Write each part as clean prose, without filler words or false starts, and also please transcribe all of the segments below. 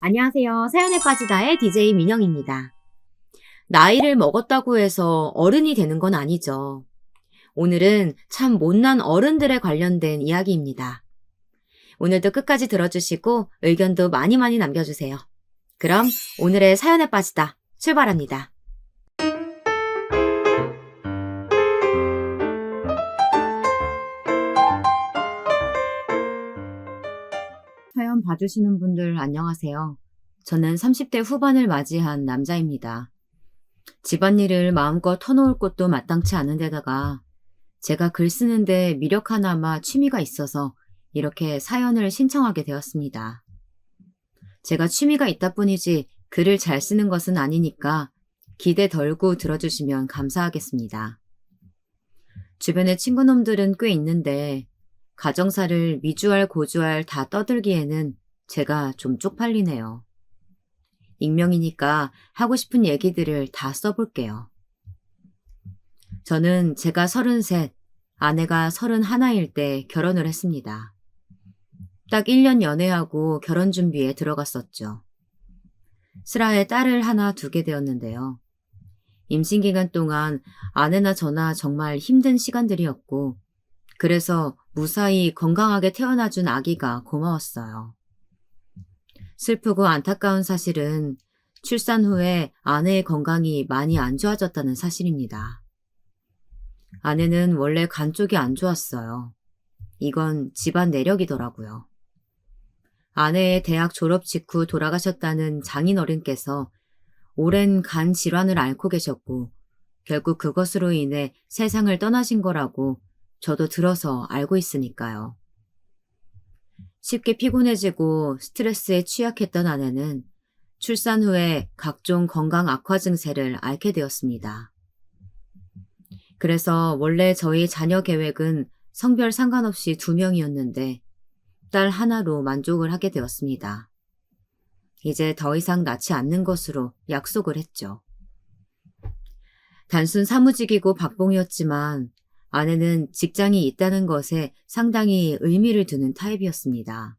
안녕하세요. 사연에 빠지다의 DJ 민영입니다. 나이를 먹었다고 해서 어른이 되는 건 아니죠. 오늘은 참 못난 어른들에 관련된 이야기입니다. 오늘도 끝까지 들어주시고 의견도 많이 남겨주세요. 그럼 오늘의 사연에 빠지다 출발합니다. 사연 봐주시는 분들 안녕하세요. 저는 30대 후반을 맞이한 남자입니다. 집안일을 마음껏 터놓을 곳도 마땅치 않은 데다가 제가 글 쓰는데 미력 하나마 취미가 있어서 이렇게 사연을 신청하게 되었습니다. 제가 취미가 있다 뿐이지 글을 잘 쓰는 것은 아니니까 기대 덜고 들어주시면 감사하겠습니다. 주변에 친구놈들은 꽤 있는데 가정사를 미주알 고주알 다 떠들기에는 제가 좀 쪽팔리네요. 익명이니까 하고 싶은 얘기들을 다 써볼게요. 저는 제가 33, 아내가 31일 때 결혼을 했습니다. 딱 1년 연애하고 결혼 준비에 들어갔었죠. 슬하에 딸을 하나 두게 되었는데요. 임신 기간 동안 아내나 저나 정말 힘든 시간들이었고, 그래서 무사히 건강하게 태어나준 아기가 고마웠어요. 슬프고 안타까운 사실은 출산 후에 아내의 건강이 많이 안 좋아졌다는 사실입니다. 아내는 원래 간 쪽이 안 좋았어요. 이건 집안 내력이더라고요. 아내의 대학 졸업 직후 돌아가셨다는 장인어른께서 오랜 간 질환을 앓고 계셨고 결국 그것으로 인해 세상을 떠나신 거라고 저도 들어서 알고 있으니까요. 쉽게 피곤해지고 스트레스에 취약했던 아내는 출산 후에 각종 건강 악화 증세를 앓게 되었습니다. 그래서 원래 저희 자녀 계획은 성별 상관없이 2명이었는데 딸 하나로 만족을 하게 되었습니다. 이제 더 이상 낳지 않는 것으로 약속을 했죠. 단순 사무직이고 박봉이었지만 아내는 직장이 있다는 것에 상당히 의미를 두는 타입이었습니다.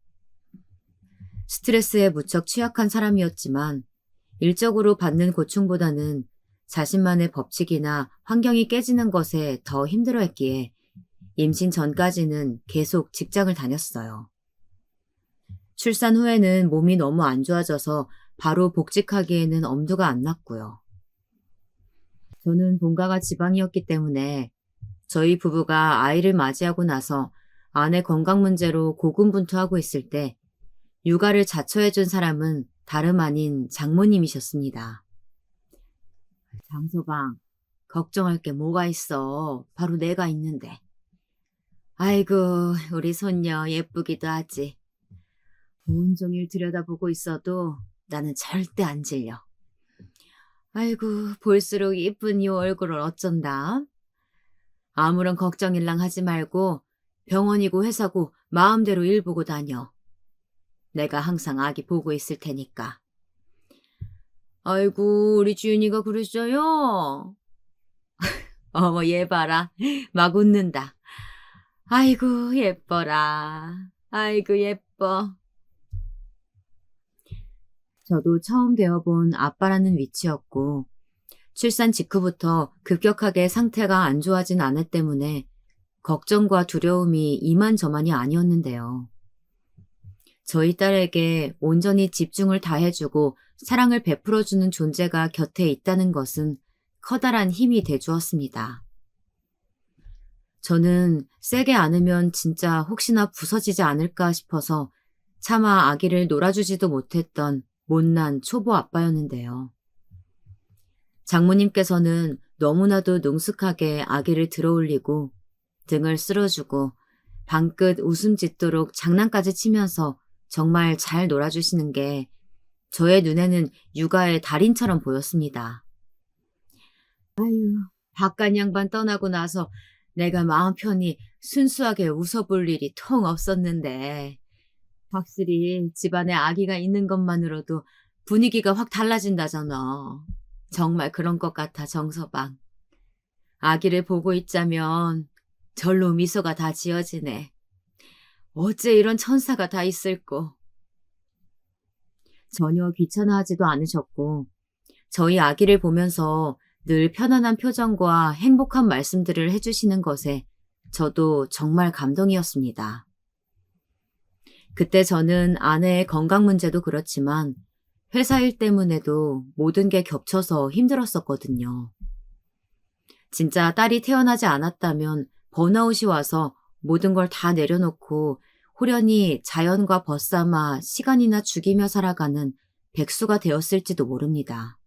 스트레스에 무척 취약한 사람이었지만 일적으로 받는 고충보다는 자신만의 법칙이나 환경이 깨지는 것에 더 힘들어했기에 임신 전까지는 계속 직장을 다녔어요. 출산 후에는 몸이 너무 안 좋아져서 바로 복직하기에는 엄두가 안 났고요. 저는 본가가 지방이었기 때문에 저희 부부가 아이를 맞이하고 나서 아내 건강 문제로 고군분투하고 있을 때 육아를 자처해준 사람은 다름 아닌 장모님이셨습니다. 장서방, 걱정할 게 뭐가 있어. 바로 내가 있는데. 아이고, 우리 손녀 예쁘기도 하지. 온종일 들여다보고 있어도 나는 절대 안 질려. 아이고, 볼수록 이쁜 이 얼굴을 어쩐다. 아무런 걱정일랑 하지 말고 병원이고 회사고 마음대로 일 보고 다녀. 내가 항상 아기 보고 있을 테니까. 아이고, 우리 주윤이가 그러셔요. 어머, 얘 봐라. 막 웃는다. 아이고, 예뻐라. 아이고, 예뻐. 저도 처음 되어본 아빠라는 위치였고 출산 직후부터 급격하게 상태가 안 좋아진 아내 때문에 걱정과 두려움이 이만저만이 아니었는데요. 저희 딸에게 온전히 집중을 다해주고 사랑을 베풀어주는 존재가 곁에 있다는 것은 커다란 힘이 돼주었습니다. 저는 세게 안으면 진짜 혹시나 부서지지 않을까 싶어서 차마 아기를 놀아주지도 못했던 못난 초보 아빠였는데요. 장모님께서는 너무나도 능숙하게 아기를 들어올리고 등을 쓸어주고 방긋 웃음 짓도록 장난까지 치면서 정말 잘 놀아주시는 게 저의 눈에는 육아의 달인처럼 보였습니다. 아유, 박간 양반 떠나고 나서 내가 마음 편히 순수하게 웃어볼 일이 통 없었는데 확실히 집안에 아기가 있는 것만으로도 분위기가 확 달라진다잖아. 정말 그런 것 같아, 정서방. 아기를 보고 있자면 절로 미소가 다 지어지네. 어째 이런 천사가 다 있을꼬. 전혀 귀찮아하지도 않으셨고 저희 아기를 보면서 늘 편안한 표정과 행복한 말씀들을 해주시는 것에 저도 정말 감동이었습니다. 그때 저는 아내의 건강 문제도 그렇지만 회사 일 때문에도 모든 게 겹쳐서 힘들었었거든요. 진짜 딸이 태어나지 않았다면 번아웃이 와서 모든 걸 다 내려놓고 호련히 자연과 벗삼아 시간이나 죽이며 살아가는 백수가 되었을지도 모릅니다.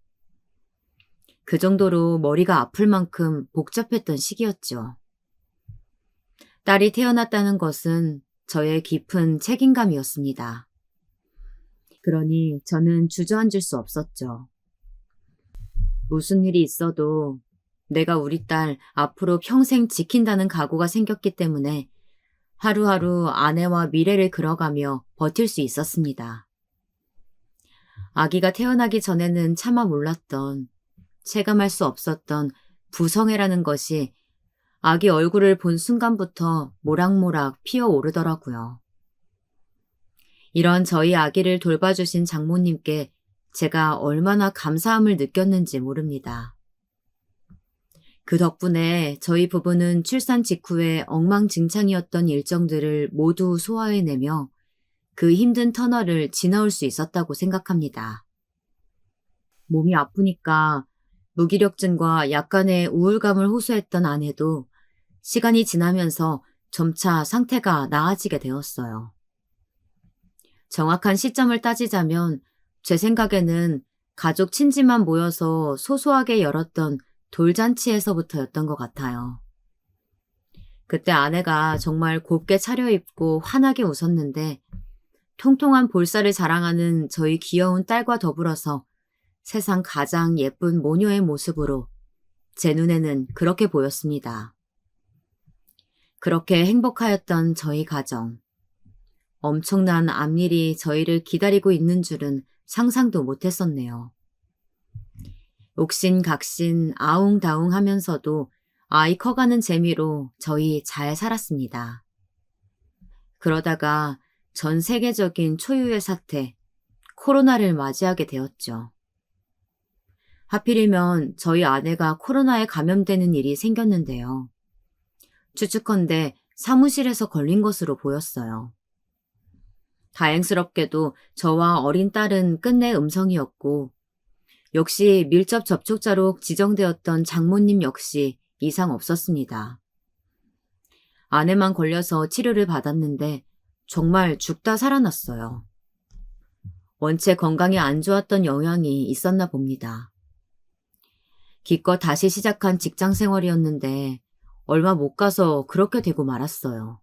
그 정도로 머리가 아플 만큼 복잡했던 시기였죠. 딸이 태어났다는 것은 저의 깊은 책임감이었습니다. 그러니 저는 주저앉을 수 없었죠. 무슨 일이 있어도 내가 우리 딸 앞으로 평생 지킨다는 각오가 생겼기 때문에 하루하루 아내와 미래를 그려가며 버틸 수 있었습니다. 아기가 태어나기 전에는 차마 몰랐던, 체감할 수 없었던 부성애라는 것이 아기 얼굴을 본 순간부터 모락모락 피어오르더라고요. 이런 저희 아기를 돌봐주신 장모님께 제가 얼마나 감사함을 느꼈는지 모릅니다. 그 덕분에 저희 부부는 출산 직후에 엉망진창이었던 일정들을 모두 소화해내며 그 힘든 터널을 지나올 수 있었다고 생각합니다. 몸이 아프니까 무기력증과 약간의 우울감을 호소했던 아내도 시간이 지나면서 점차 상태가 나아지게 되었어요. 정확한 시점을 따지자면 제 생각에는 가족 친지만 모여서 소소하게 열었던 돌잔치에서부터였던 것 같아요. 그때 아내가 정말 곱게 차려입고 환하게 웃었는데 통통한 볼살을 자랑하는 저희 귀여운 딸과 더불어서 세상 가장 예쁜 모녀의 모습으로 제 눈에는 그렇게 보였습니다. 그렇게 행복하였던 저희 가정. 엄청난 앞일이 저희를 기다리고 있는 줄은 상상도 못했었네요. 옥신각신 아웅다웅 하면서도 아이 커가는 재미로 저희 잘 살았습니다. 그러다가 전 세계적인 초유의 사태, 코로나를 맞이하게 되었죠. 하필이면 저희 아내가 코로나에 감염되는 일이 생겼는데요. 추측컨대 사무실에서 걸린 것으로 보였어요. 다행스럽게도 저와 어린 딸은 끝내 음성이었고 역시 밀접 접촉자로 지정되었던 장모님 역시 이상 없었습니다. 아내만 걸려서 치료를 받았는데 정말 죽다 살아났어요. 원체 건강이 안 좋았던 영향이 있었나 봅니다. 기껏 다시 시작한 직장 생활이었는데 얼마 못 가서 그렇게 되고 말았어요.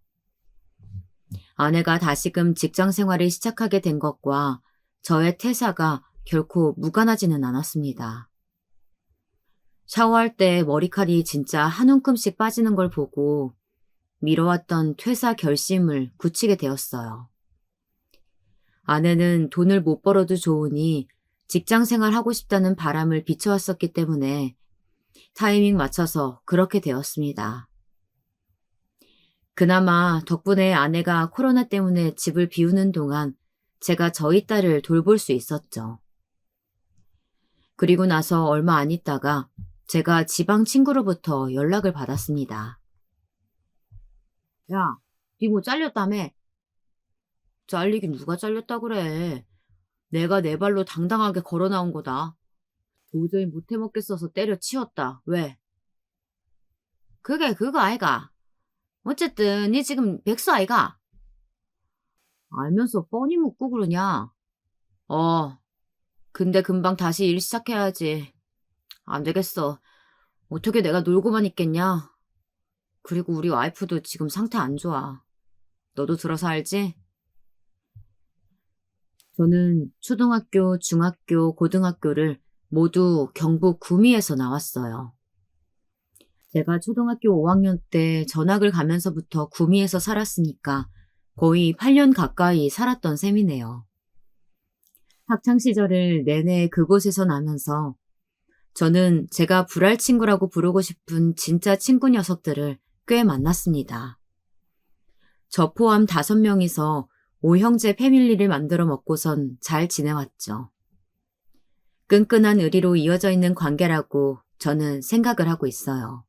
아내가 다시금 직장 생활을 시작하게 된 것과 저의 퇴사가 결코 무관하지는 않았습니다. 샤워할 때 머리칼이 진짜 한 움큼씩 빠지는 걸 보고 미뤄왔던 퇴사 결심을 굳히게 되었어요. 아내는 돈을 못 벌어도 좋으니 직장 생활 하고 싶다는 바람을 비춰왔었기 때문에 타이밍 맞춰서 그렇게 되었습니다. 그나마 덕분에 아내가 코로나 때문에 집을 비우는 동안 제가 저희 딸을 돌볼 수 있었죠. 그리고 나서 얼마 안 있다가 제가 지방 친구로부터 연락을 받았습니다. 야, 니 뭐 잘렸다며? 잘리긴 누가 잘렸다 그래. 내가 내 발로 당당하게 걸어 나온 거다. 도저히 못 해먹겠어서 때려치웠다. 왜? 그게 그거 아이가. 어쨌든 니 지금 백수 아이가? 알면서 뻔히 묻고 그러냐? 근데 금방 다시 일 시작해야지. 안 되겠어. 어떻게 내가 놀고만 있겠냐? 그리고 우리 와이프도 지금 상태 안 좋아. 너도 들어서 알지? 저는 초등학교, 중학교, 고등학교를 모두 경북 구미에서 나왔어요. 제가 초등학교 5학년 때 전학을 가면서부터 구미에서 살았으니까 거의 8년 가까이 살았던 셈이네요. 학창시절을 내내 그곳에서 나면서 저는 제가 불알 친구라고 부르고 싶은 진짜 친구 녀석들을 꽤 만났습니다. 저 포함 5명이서 오형제 패밀리를 만들어 먹고선 잘 지내왔죠. 끈끈한 의리로 이어져 있는 관계라고 저는 생각을 하고 있어요.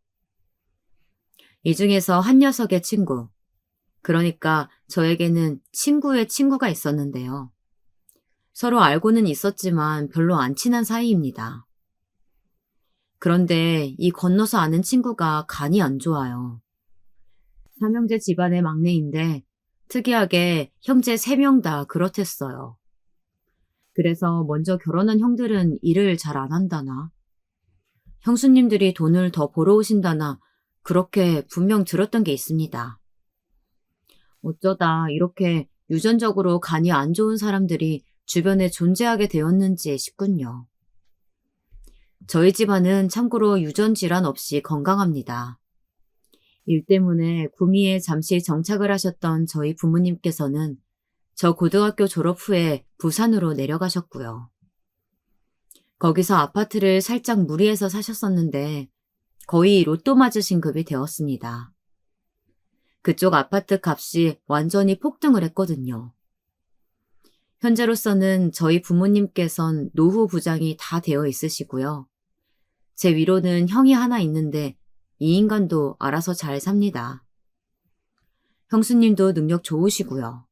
이 중에서 한 녀석의 친구, 그러니까 저에게는 친구의 친구가 있었는데요. 서로 알고는 있었지만 별로 안 친한 사이입니다. 그런데 이 건너서 아는 친구가 간이 안 좋아요. 삼형제 집안의 막내인데 특이하게 형제 3명 다 그렇댔어요. 그래서 먼저 결혼한 형들은 일을 잘 안 한다나, 형수님들이 돈을 더 벌어 오신다나 그렇게 분명 들었던 게 있습니다. 어쩌다 이렇게 유전적으로 간이 안 좋은 사람들이 주변에 존재하게 되었는지 싶군요. 저희 집안은 참고로 유전 질환 없이 건강합니다. 일 때문에 구미에 잠시 정착을 하셨던 저희 부모님께서는 저 고등학교 졸업 후에 부산으로 내려가셨고요. 거기서 아파트를 살짝 무리해서 사셨었는데 거의 로또 맞으신 급이 되었습니다. 그쪽 아파트 값이 완전히 폭등을 했거든요. 현재로서는 저희 부모님께선 노후 부장이 다 되어 있으시고요. 제 위로는 형이 하나 있는데 이 인간도 알아서 잘 삽니다. 형수님도 능력 좋으시고요.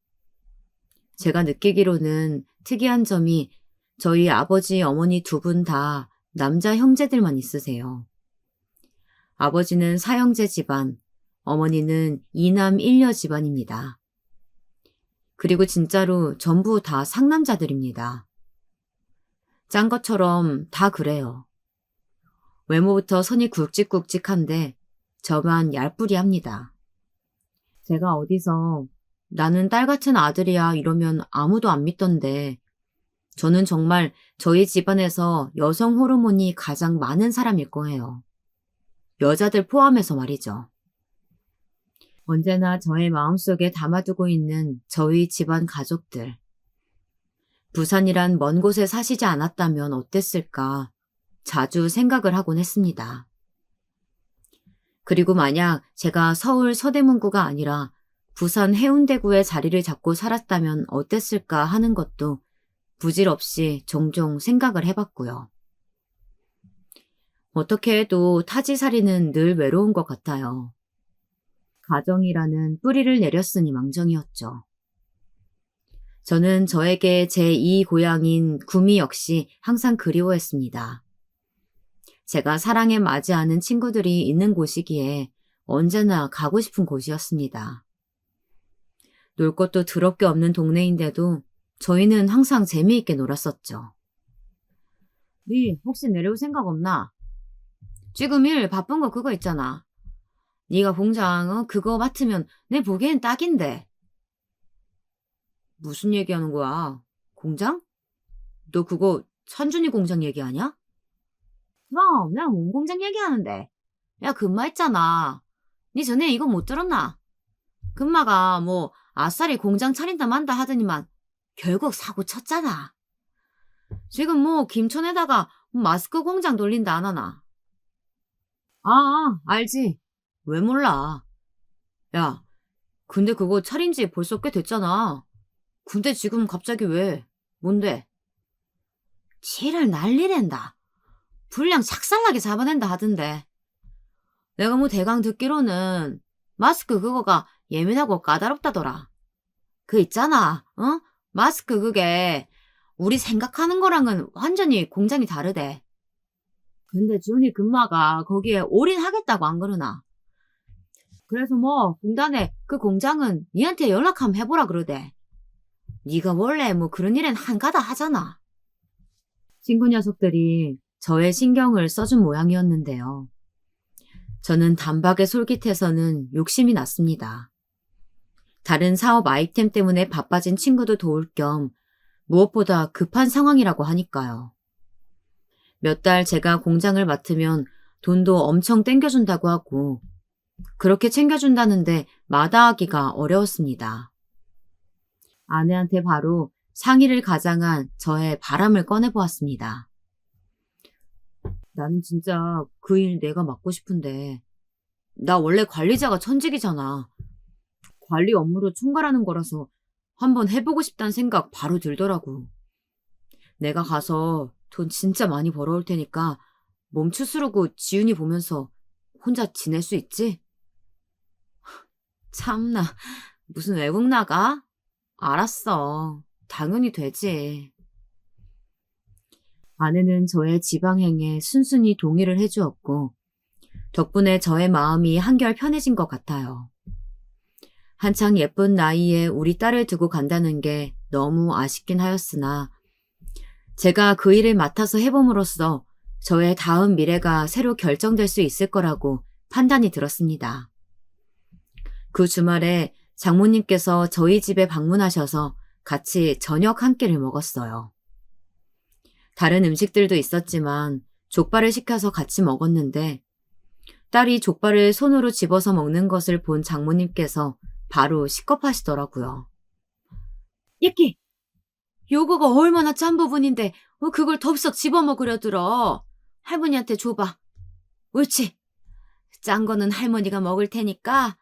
제가 느끼기로는 특이한 점이 저희 아버지, 어머니 2분 다 남자 형제들만 있으세요. 아버지는 사형제 집안, 어머니는 2남 1녀 집안입니다. 그리고 진짜로 전부 다 상남자들입니다. 짠 것처럼 다 그래요. 외모부터 선이 굵직굵직한데 저만 얄뿌리합니다. 제가 어디서 나는 딸 같은 아들이야 이러면 아무도 안 믿던데 저는 정말 저희 집안에서 여성 호르몬이 가장 많은 사람일 거예요. 여자들 포함해서 말이죠. 언제나 저의 마음속에 담아두고 있는 저희 집안 가족들. 부산이란 먼 곳에 사시지 않았다면 어땠을까 자주 생각을 하곤 했습니다. 그리고 만약 제가 서울 서대문구가 아니라 부산 해운대구에 자리를 잡고 살았다면 어땠을까 하는 것도 부질없이 종종 생각을 해봤고요. 어떻게 해도 타지살이는 늘 외로운 것 같아요. 가정이라는 뿌리를 내렸으니 망정이었죠. 저는 저에게 제2 고향인 구미 역시 항상 그리워했습니다. 제가 사랑에 맞이하는 친구들이 있는 곳이기에 언제나 가고 싶은 곳이었습니다. 놀 것도 더럽게 없는 동네인데도 저희는 항상 재미있게 놀았었죠. 네 혹시 내려올 생각 없나? 지금 일 바쁜 거 그거 있잖아. 네가 공장 그거 맡으면 내 보기엔 딱인데. 무슨 얘기하는 거야? 공장? 너 그거 찬준이 공장 얘기하냐? 그럼 내가 뭔 공장 얘기하는데. 야 금마 있잖아. 네 전에 이거 못 들었나? 금마가 뭐 아싸리 공장 차린다 만다 하더니만 결국 사고 쳤잖아. 지금 뭐 김천에다가 마스크 공장 돌린다 안 하나? 알지. 왜 몰라. 야, 근데 그거 차린 지 벌써 꽤 됐잖아. 근데 지금 갑자기 왜? 뭔데? 지를 난리낸다. 분량 착살나게 잡아낸다 하던데. 내가 뭐 대강 듣기로는 마스크 그거가 예민하고 까다롭다더라. 그 있잖아, 마스크 그게 우리 생각하는 거랑은 완전히 공장이 다르대. 근데 준이 금마가 거기에 올인하겠다고 안 그러나? 그래서 뭐 공단에 그 공장은 니한테 연락 한번 해보라 그러대. 네가 원래 뭐 그런 일엔 한가다 하잖아. 친구 녀석들이 저의 신경을 써준 모양이었는데요. 저는 단박에 솔깃해서는 욕심이 났습니다. 다른 사업 아이템 때문에 바빠진 친구도 도울 겸 무엇보다 급한 상황이라고 하니까요. 몇 달 제가 공장을 맡으면 돈도 엄청 땡겨준다고 하고 그렇게 챙겨준다는데 마다하기가 어려웠습니다. 아내한테 바로 상의를 가장한 저의 바람을 꺼내보았습니다. 나는 진짜 그 일 내가 맡고 싶은데 나 원래 관리자가 천직이잖아. 관리 업무로 총괄하는 거라서 한번 해보고 싶다는 생각 바로 들더라고. 내가 가서 돈 진짜 많이 벌어올 테니까 몸 추스르고 지훈이 보면서 혼자 지낼 수 있지? 참나, 무슨 외국 나가? 알았어. 당연히 되지. 아내는 저의 지방행에 순순히 동의를 해주었고, 덕분에 저의 마음이 한결 편해진 것 같아요. 한창 예쁜 나이에 우리 딸을 두고 간다는 게 너무 아쉽긴 하였으나, 제가 그 일을 맡아서 해봄으로써 저의 다음 미래가 새로 결정될 수 있을 거라고 판단이 들었습니다. 그 주말에 장모님께서 저희 집에 방문하셔서 같이 저녁 한 끼를 먹었어요. 다른 음식들도 있었지만 족발을 시켜서 같이 먹었는데 딸이 족발을 손으로 집어서 먹는 것을 본 장모님께서 바로 식겁하시더라고요. 예끼! 요거가 얼마나 짠 부분인데 그걸 덥석 집어먹으려 들어. 할머니한테 줘봐. 옳지. 짠 거는 할머니가 먹을 테니까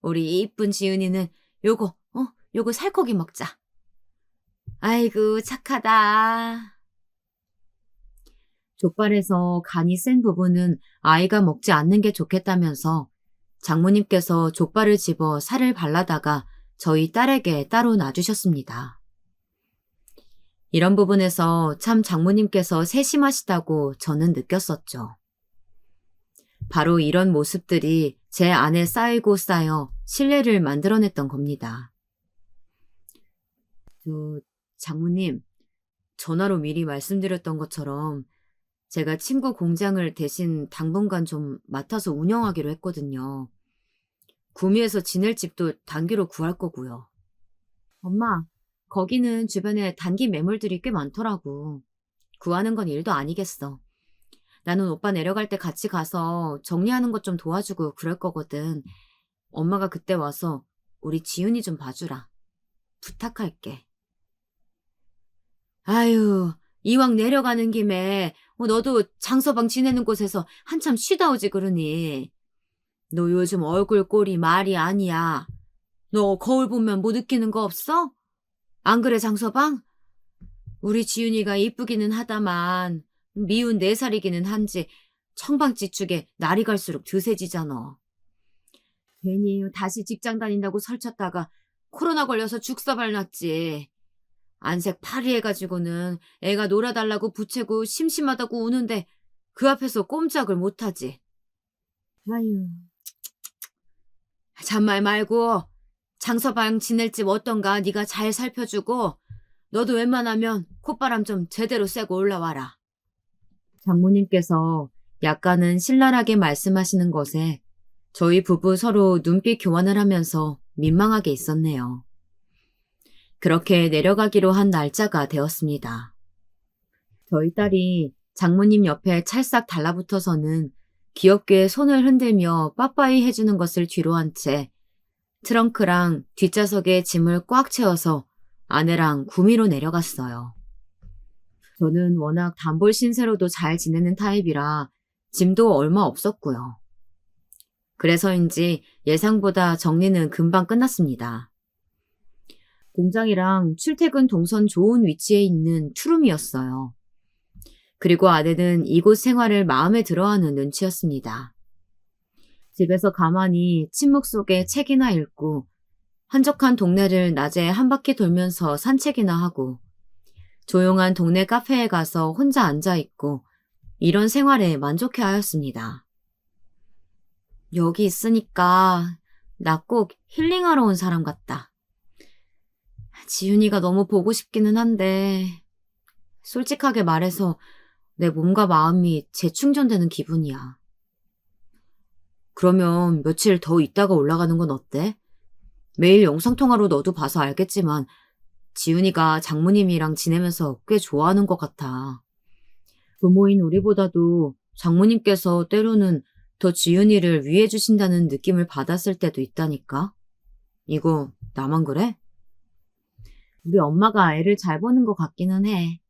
우리 이쁜 지은이는 요거 살코기 먹자. 아이고 착하다. 족발에서 간이 센 부분은 아이가 먹지 않는 게 좋겠다면서 장모님께서 족발을 집어 살을 발라다가 저희 딸에게 따로 놔주셨습니다. 이런 부분에서 참 장모님께서 세심하시다고 저는 느꼈었죠. 바로 이런 모습들이 제 안에 쌓이고 쌓여 신뢰를 만들어냈던 겁니다. 장모님, 전화로 미리 말씀드렸던 것처럼 제가 친구 공장을 대신 당분간 좀 맡아서 운영하기로 했거든요. 구미에서 지낼 집도 단기로 구할 거고요. 엄마, 거기는 주변에 단기 매물들이 꽤 많더라고. 구하는 건 일도 아니겠어. 나는 오빠 내려갈 때 같이 가서 정리하는 것 좀 도와주고 그럴 거거든. 엄마가 그때 와서 우리 지훈이 좀 봐주라. 부탁할게. 아유, 이왕 내려가는 김에 너도 장서방 지내는 곳에서 한참 쉬다 오지 그러니. 너 요즘 얼굴 꼴이 말이 아니야. 너 거울 보면 뭐 느끼는 거 없어? 안 그래 장서방? 우리 지훈이가 이쁘기는 하다만 미운 4살이기는 한지 청방지축에 날이 갈수록 드세지잖아. 괜히 다시 직장 다닌다고 설쳤다가 코로나 걸려서 죽사발 났지. 안색 파리해가지고는 애가 놀아달라고 부채고 심심하다고 우는데 그 앞에서 꼼짝을 못하지. 아유. 잔말 말고 장서방 지낼 집 어떤가 네가 잘 살펴주고 너도 웬만하면 콧바람 좀 제대로 쐬고 올라와라. 장모님께서 약간은 신랄하게 말씀하시는 것에 저희 부부 서로 눈빛 교환을 하면서 민망하게 있었네요. 그렇게 내려가기로 한 날짜가 되었습니다. 저희 딸이 장모님 옆에 찰싹 달라붙어서는 귀엽게 손을 흔들며 빠빠이 해주는 것을 뒤로 한 채 트렁크랑 뒷좌석에 짐을 꽉 채워서 아내랑 구미로 내려갔어요. 저는 워낙 단골 신세로도 잘 지내는 타입이라 짐도 얼마 없었고요. 그래서인지 예상보다 정리는 금방 끝났습니다. 공장이랑 출퇴근 동선 좋은 위치에 있는 투룸이었어요. 그리고 아내는 이곳 생활을 마음에 들어하는 눈치였습니다. 집에서 가만히 침묵 속에 책이나 읽고 한적한 동네를 낮에 한 바퀴 돌면서 산책이나 하고 조용한 동네 카페에 가서 혼자 앉아있고 이런 생활에 만족해 하였습니다. 여기 있으니까 나 꼭 힐링하러 온 사람 같다. 지훈이가 너무 보고 싶기는 한데 솔직하게 말해서 내 몸과 마음이 재충전되는 기분이야. 그러면 며칠 더 있다가 올라가는 건 어때? 매일 영상통화로 너도 봐서 알겠지만 지훈이가 장모님이랑 지내면서 꽤 좋아하는 것 같아. 부모인 우리보다도 장모님께서 때로는 더 지훈이를 위해 주신다는 느낌을 받았을 때도 있다니까. 이거 나만 그래? 우리 엄마가 애를 잘 보는 것 같기는 해.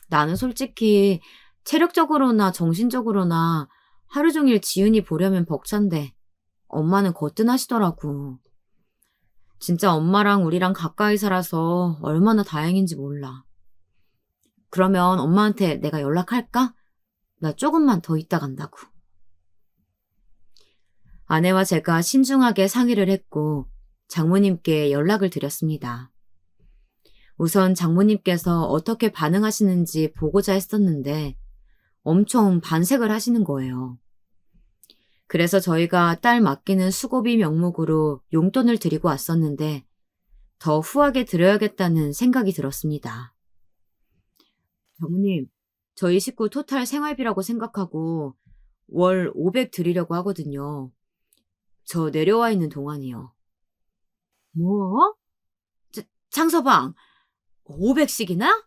나는 솔직히 체력적으로나 정신적으로나 하루 종일 지훈이 보려면 벅찬데 엄마는 거뜬하시더라고. 진짜 엄마랑 우리랑 가까이 살아서 얼마나 다행인지 몰라. 그러면 엄마한테 내가 연락할까? 나 조금만 더 있다 간다고. 아내와 제가 신중하게 상의를 했고 장모님께 연락을 드렸습니다. 우선 장모님께서 어떻게 반응하시는지 보고자 했었는데 엄청 반색을 하시는 거예요. 그래서 저희가 딸 맡기는 수고비 명목으로 용돈을 드리고 왔었는데 더 후하게 드려야겠다는 생각이 들었습니다. 장모님, 저희 식구 토탈 생활비라고 생각하고 월 500 드리려고 하거든요. 저 내려와 있는 동안이요. 뭐? 장서방, 500씩이나?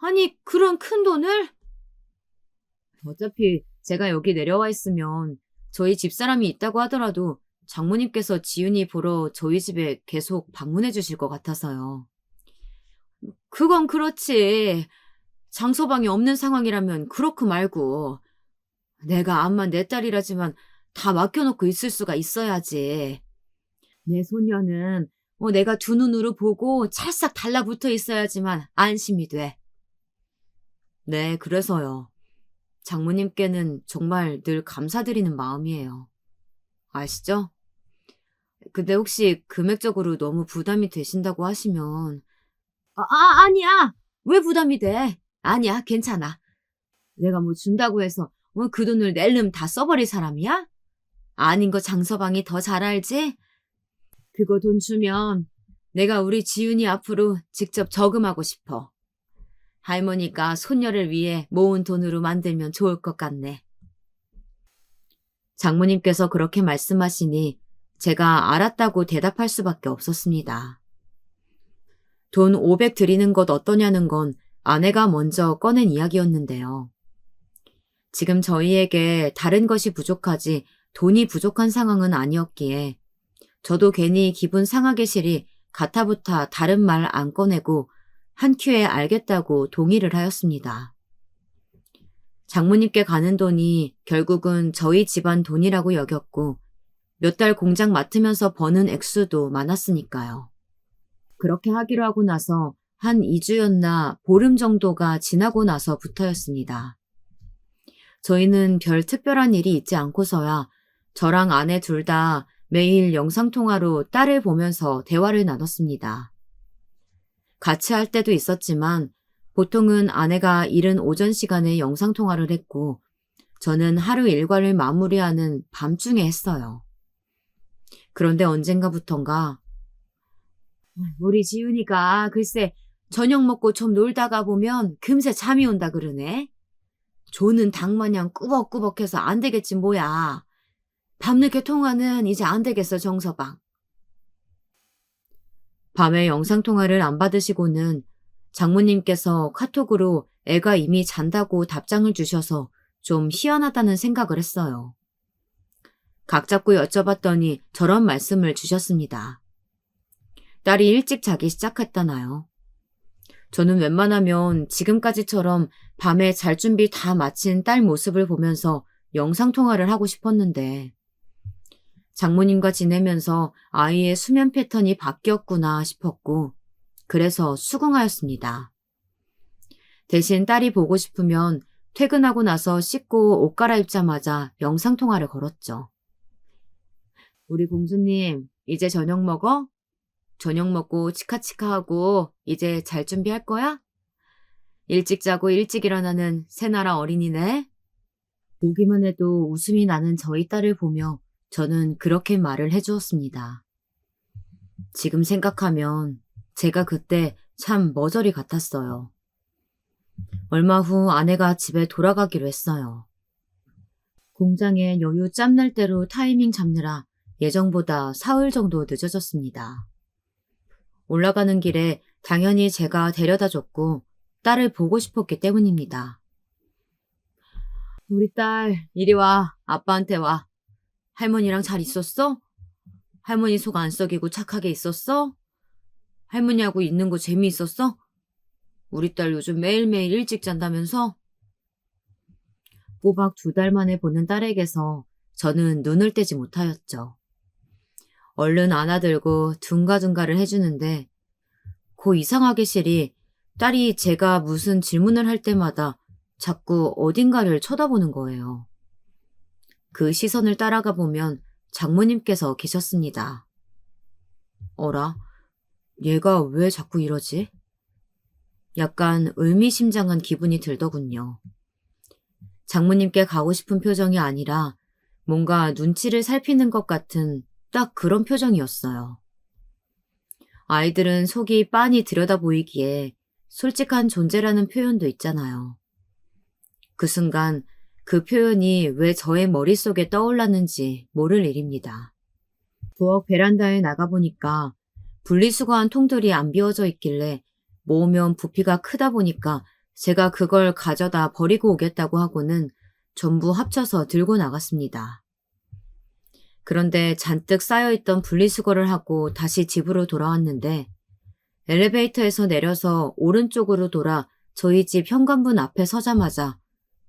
아니, 그런 큰 돈을? 어차피 제가 여기 내려와 있으면 저희 집사람이 있다고 하더라도 장모님께서 지윤이 보러 저희 집에 계속 방문해 주실 것 같아서요. 그건 그렇지. 장서방이 없는 상황이라면 그렇고 말고. 내가 암만 내 딸이라지만 다 맡겨놓고 있을 수가 있어야지. 내 소녀는 내가 두 눈으로 보고 찰싹 달라붙어 있어야지만 안심이 돼. 네, 그래서요. 장모님께는 정말 늘 감사드리는 마음이에요. 아시죠? 근데 혹시 금액적으로 너무 부담이 되신다고 하시면 아니야. 왜 부담이 돼? 아니야, 괜찮아. 내가 뭐 준다고 해서 그 돈을 낼름 다 써버릴 사람이야? 아닌 거 장서방이 더 잘 알지? 그거 돈 주면 내가 우리 지윤이 앞으로 직접 저금하고 싶어. 할머니가 손녀를 위해 모은 돈으로 만들면 좋을 것 같네. 장모님께서 그렇게 말씀하시니 제가 알았다고 대답할 수밖에 없었습니다. 돈 500 드리는 것 어떠냐는 건 아내가 먼저 꺼낸 이야기였는데요. 지금 저희에게 다른 것이 부족하지 돈이 부족한 상황은 아니었기에 저도 괜히 기분 상하게 싫이 가타부타 다른 말 안 꺼내고 한 큐에 알겠다고 동의를 하였습니다. 장모님께 가는 돈이 결국은 저희 집안 돈이라고 여겼고 몇 달 공장 맡으면서 버는 액수도 많았으니까요. 그렇게 하기로 하고 나서 한 2주였나 보름 정도가 지나고 나서부터였습니다. 저희는 별 특별한 일이 있지 않고서야 저랑 아내 둘 다 매일 영상통화로 딸을 보면서 대화를 나눴습니다. 같이 할 때도 있었지만 보통은 아내가 이른 오전 시간에 영상통화를 했고 저는 하루 일과를 마무리하는 밤중에 했어요. 그런데 언젠가부턴가 우리 지훈이가 글쎄 저녁 먹고 좀 놀다가 보면 금세 잠이 온다 그러네. 조는 닭마냥 꾸벅꾸벅해서 안 되겠지 뭐야. 밤늦게 통화는 이제 안 되겠어 정서방. 밤에 영상통화를 안 받으시고는 장모님께서 카톡으로 애가 이미 잔다고 답장을 주셔서 좀 희한하다는 생각을 했어요. 각 잡고 여쭤봤더니 저런 말씀을 주셨습니다. 딸이 일찍 자기 시작했다나요. 저는 웬만하면 지금까지처럼 밤에 잘 준비 다 마친 딸 모습을 보면서 영상통화를 하고 싶었는데 장모님과 지내면서 아이의 수면 패턴이 바뀌었구나 싶었고 그래서 수긍하였습니다. 대신 딸이 보고 싶으면 퇴근하고 나서 씻고 옷 갈아입자마자 영상통화를 걸었죠. 우리 공주님 이제 저녁 먹어? 저녁 먹고 치카치카하고 이제 잘 준비할 거야? 일찍 자고 일찍 일어나는 새나라 어린이네. 보기만 해도 웃음이 나는 저희 딸을 보며 저는 그렇게 말을 해주었습니다. 지금 생각하면 제가 그때 참 머저리 같았어요. 얼마 후 아내가 집에 돌아가기로 했어요. 공장에 여유 짬날 대로 타이밍 잡느라 예정보다 사흘 정도 늦어졌습니다. 올라가는 길에 당연히 제가 데려다 줬고 딸을 보고 싶었기 때문입니다. 우리 딸 이리 와. 아빠한테 와. 할머니랑 잘 있었어? 할머니 속 안 썩이고 착하게 있었어? 할머니하고 있는 거 재미있었어? 우리 딸 요즘 매일매일 일찍 잔다면서? 꼬박 2달 만에 보는 딸에게서 저는 눈을 떼지 못하였죠. 얼른 안아들고 둥가둥가를 해주는데 고 이상하게 실이 딸이 제가 무슨 질문을 할 때마다 자꾸 어딘가를 쳐다보는 거예요. 그 시선을 따라가 보면 장모님께서 계셨습니다. 어라? 얘가 왜 자꾸 이러지? 약간 의미심장한 기분이 들더군요. 장모님께 가고 싶은 표정이 아니라 뭔가 눈치를 살피는 것 같은 딱 그런 표정이었어요. 아이들은 속이 빤히 들여다 보이기에 솔직한 존재라는 표현도 있잖아요. 그 순간 그 표현이 왜 저의 머릿속에 떠올랐는지 모를 일입니다. 부엌 베란다에 나가보니까 분리수거한 통들이 안 비워져 있길래 모으면 부피가 크다 보니까 제가 그걸 가져다 버리고 오겠다고 하고는 전부 합쳐서 들고 나갔습니다. 그런데 잔뜩 쌓여있던 분리수거를 하고 다시 집으로 돌아왔는데 엘리베이터에서 내려서 오른쪽으로 돌아 저희 집 현관문 앞에 서자마자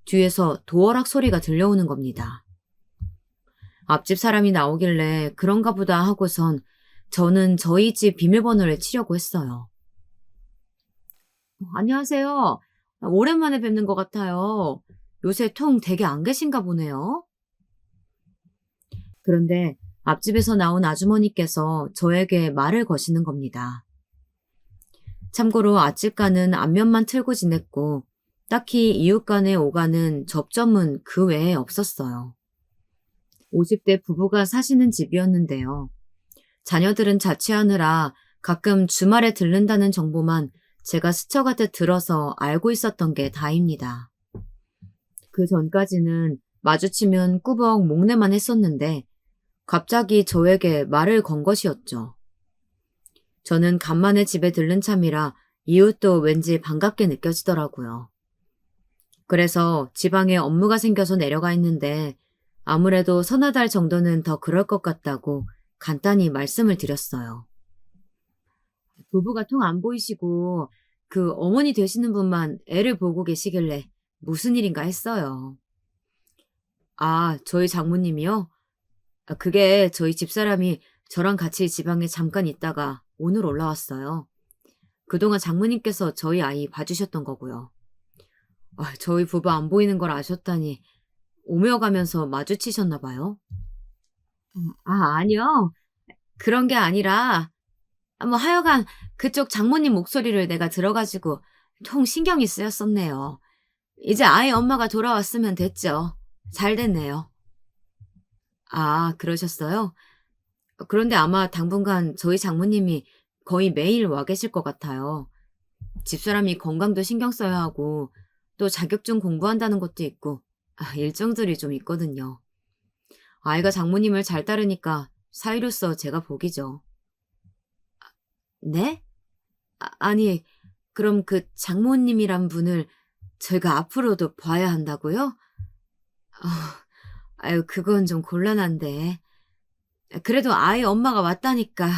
뒤에서 도어락 소리가 들려오는 겁니다. 앞집 사람이 나오길래 그런가 보다 하고선 저는 저희 집 비밀번호를 치려고 했어요. 안녕하세요. 오랜만에 뵙는 것 같아요. 요새 통 되게 안 계신가 보네요. 그런데 앞집에서 나온 아주머니께서 저에게 말을 거시는 겁니다. 참고로 아직까는 안면만 틀고 지냈고 딱히 이웃 간에 오가는 접점은 그 외에 없었어요. 50대 부부가 사시는 집이었는데요. 자녀들은 자취하느라 가끔 주말에 들른다는 정보만 제가 스쳐가듯 들어서 알고 있었던 게 다입니다. 그 전까지는 마주치면 꾸벅 목례만 했었는데 갑자기 저에게 말을 건 것이었죠. 저는 간만에 집에 들른 참이라 이웃도 왠지 반갑게 느껴지더라고요. 그래서 지방에 업무가 생겨서 내려가 있는데 아무래도 서너 달 정도는 더 그럴 것 같다고 간단히 말씀을 드렸어요. 부부가 통 안 보이시고 그 어머니 되시는 분만 애를 보고 계시길래 무슨 일인가 했어요. 아, 저희 장모님이요? 그게 저희 집사람이 저랑 같이 지방에 잠깐 있다가 오늘 올라왔어요. 그동안 장모님께서 저희 아이 봐주셨던 거고요. 저희 부부 안 보이는 걸 아셨다니 오며 가면서 마주치셨나 봐요. 아니요. 그런 게 아니라 하여간 그쪽 장모님 목소리를 내가 들어가지고 통 신경이 쓰였었네요. 이제 아이 엄마가 돌아왔으면 됐죠. 잘 됐네요. 아, 그러셨어요? 그런데 아마 당분간 저희 장모님이 거의 매일 와 계실 것 같아요. 집사람이 건강도 신경 써야 하고 또 자격증 공부한다는 것도 있고 일정들이 좀 있거든요. 아이가 장모님을 잘 따르니까 사위로서 제가 복이죠. 네? 아니, 그럼 그 장모님이란 분을 저희가 앞으로도 봐야 한다고요? 그건 좀 곤란한데. 그래도 아이 엄마가 왔다니까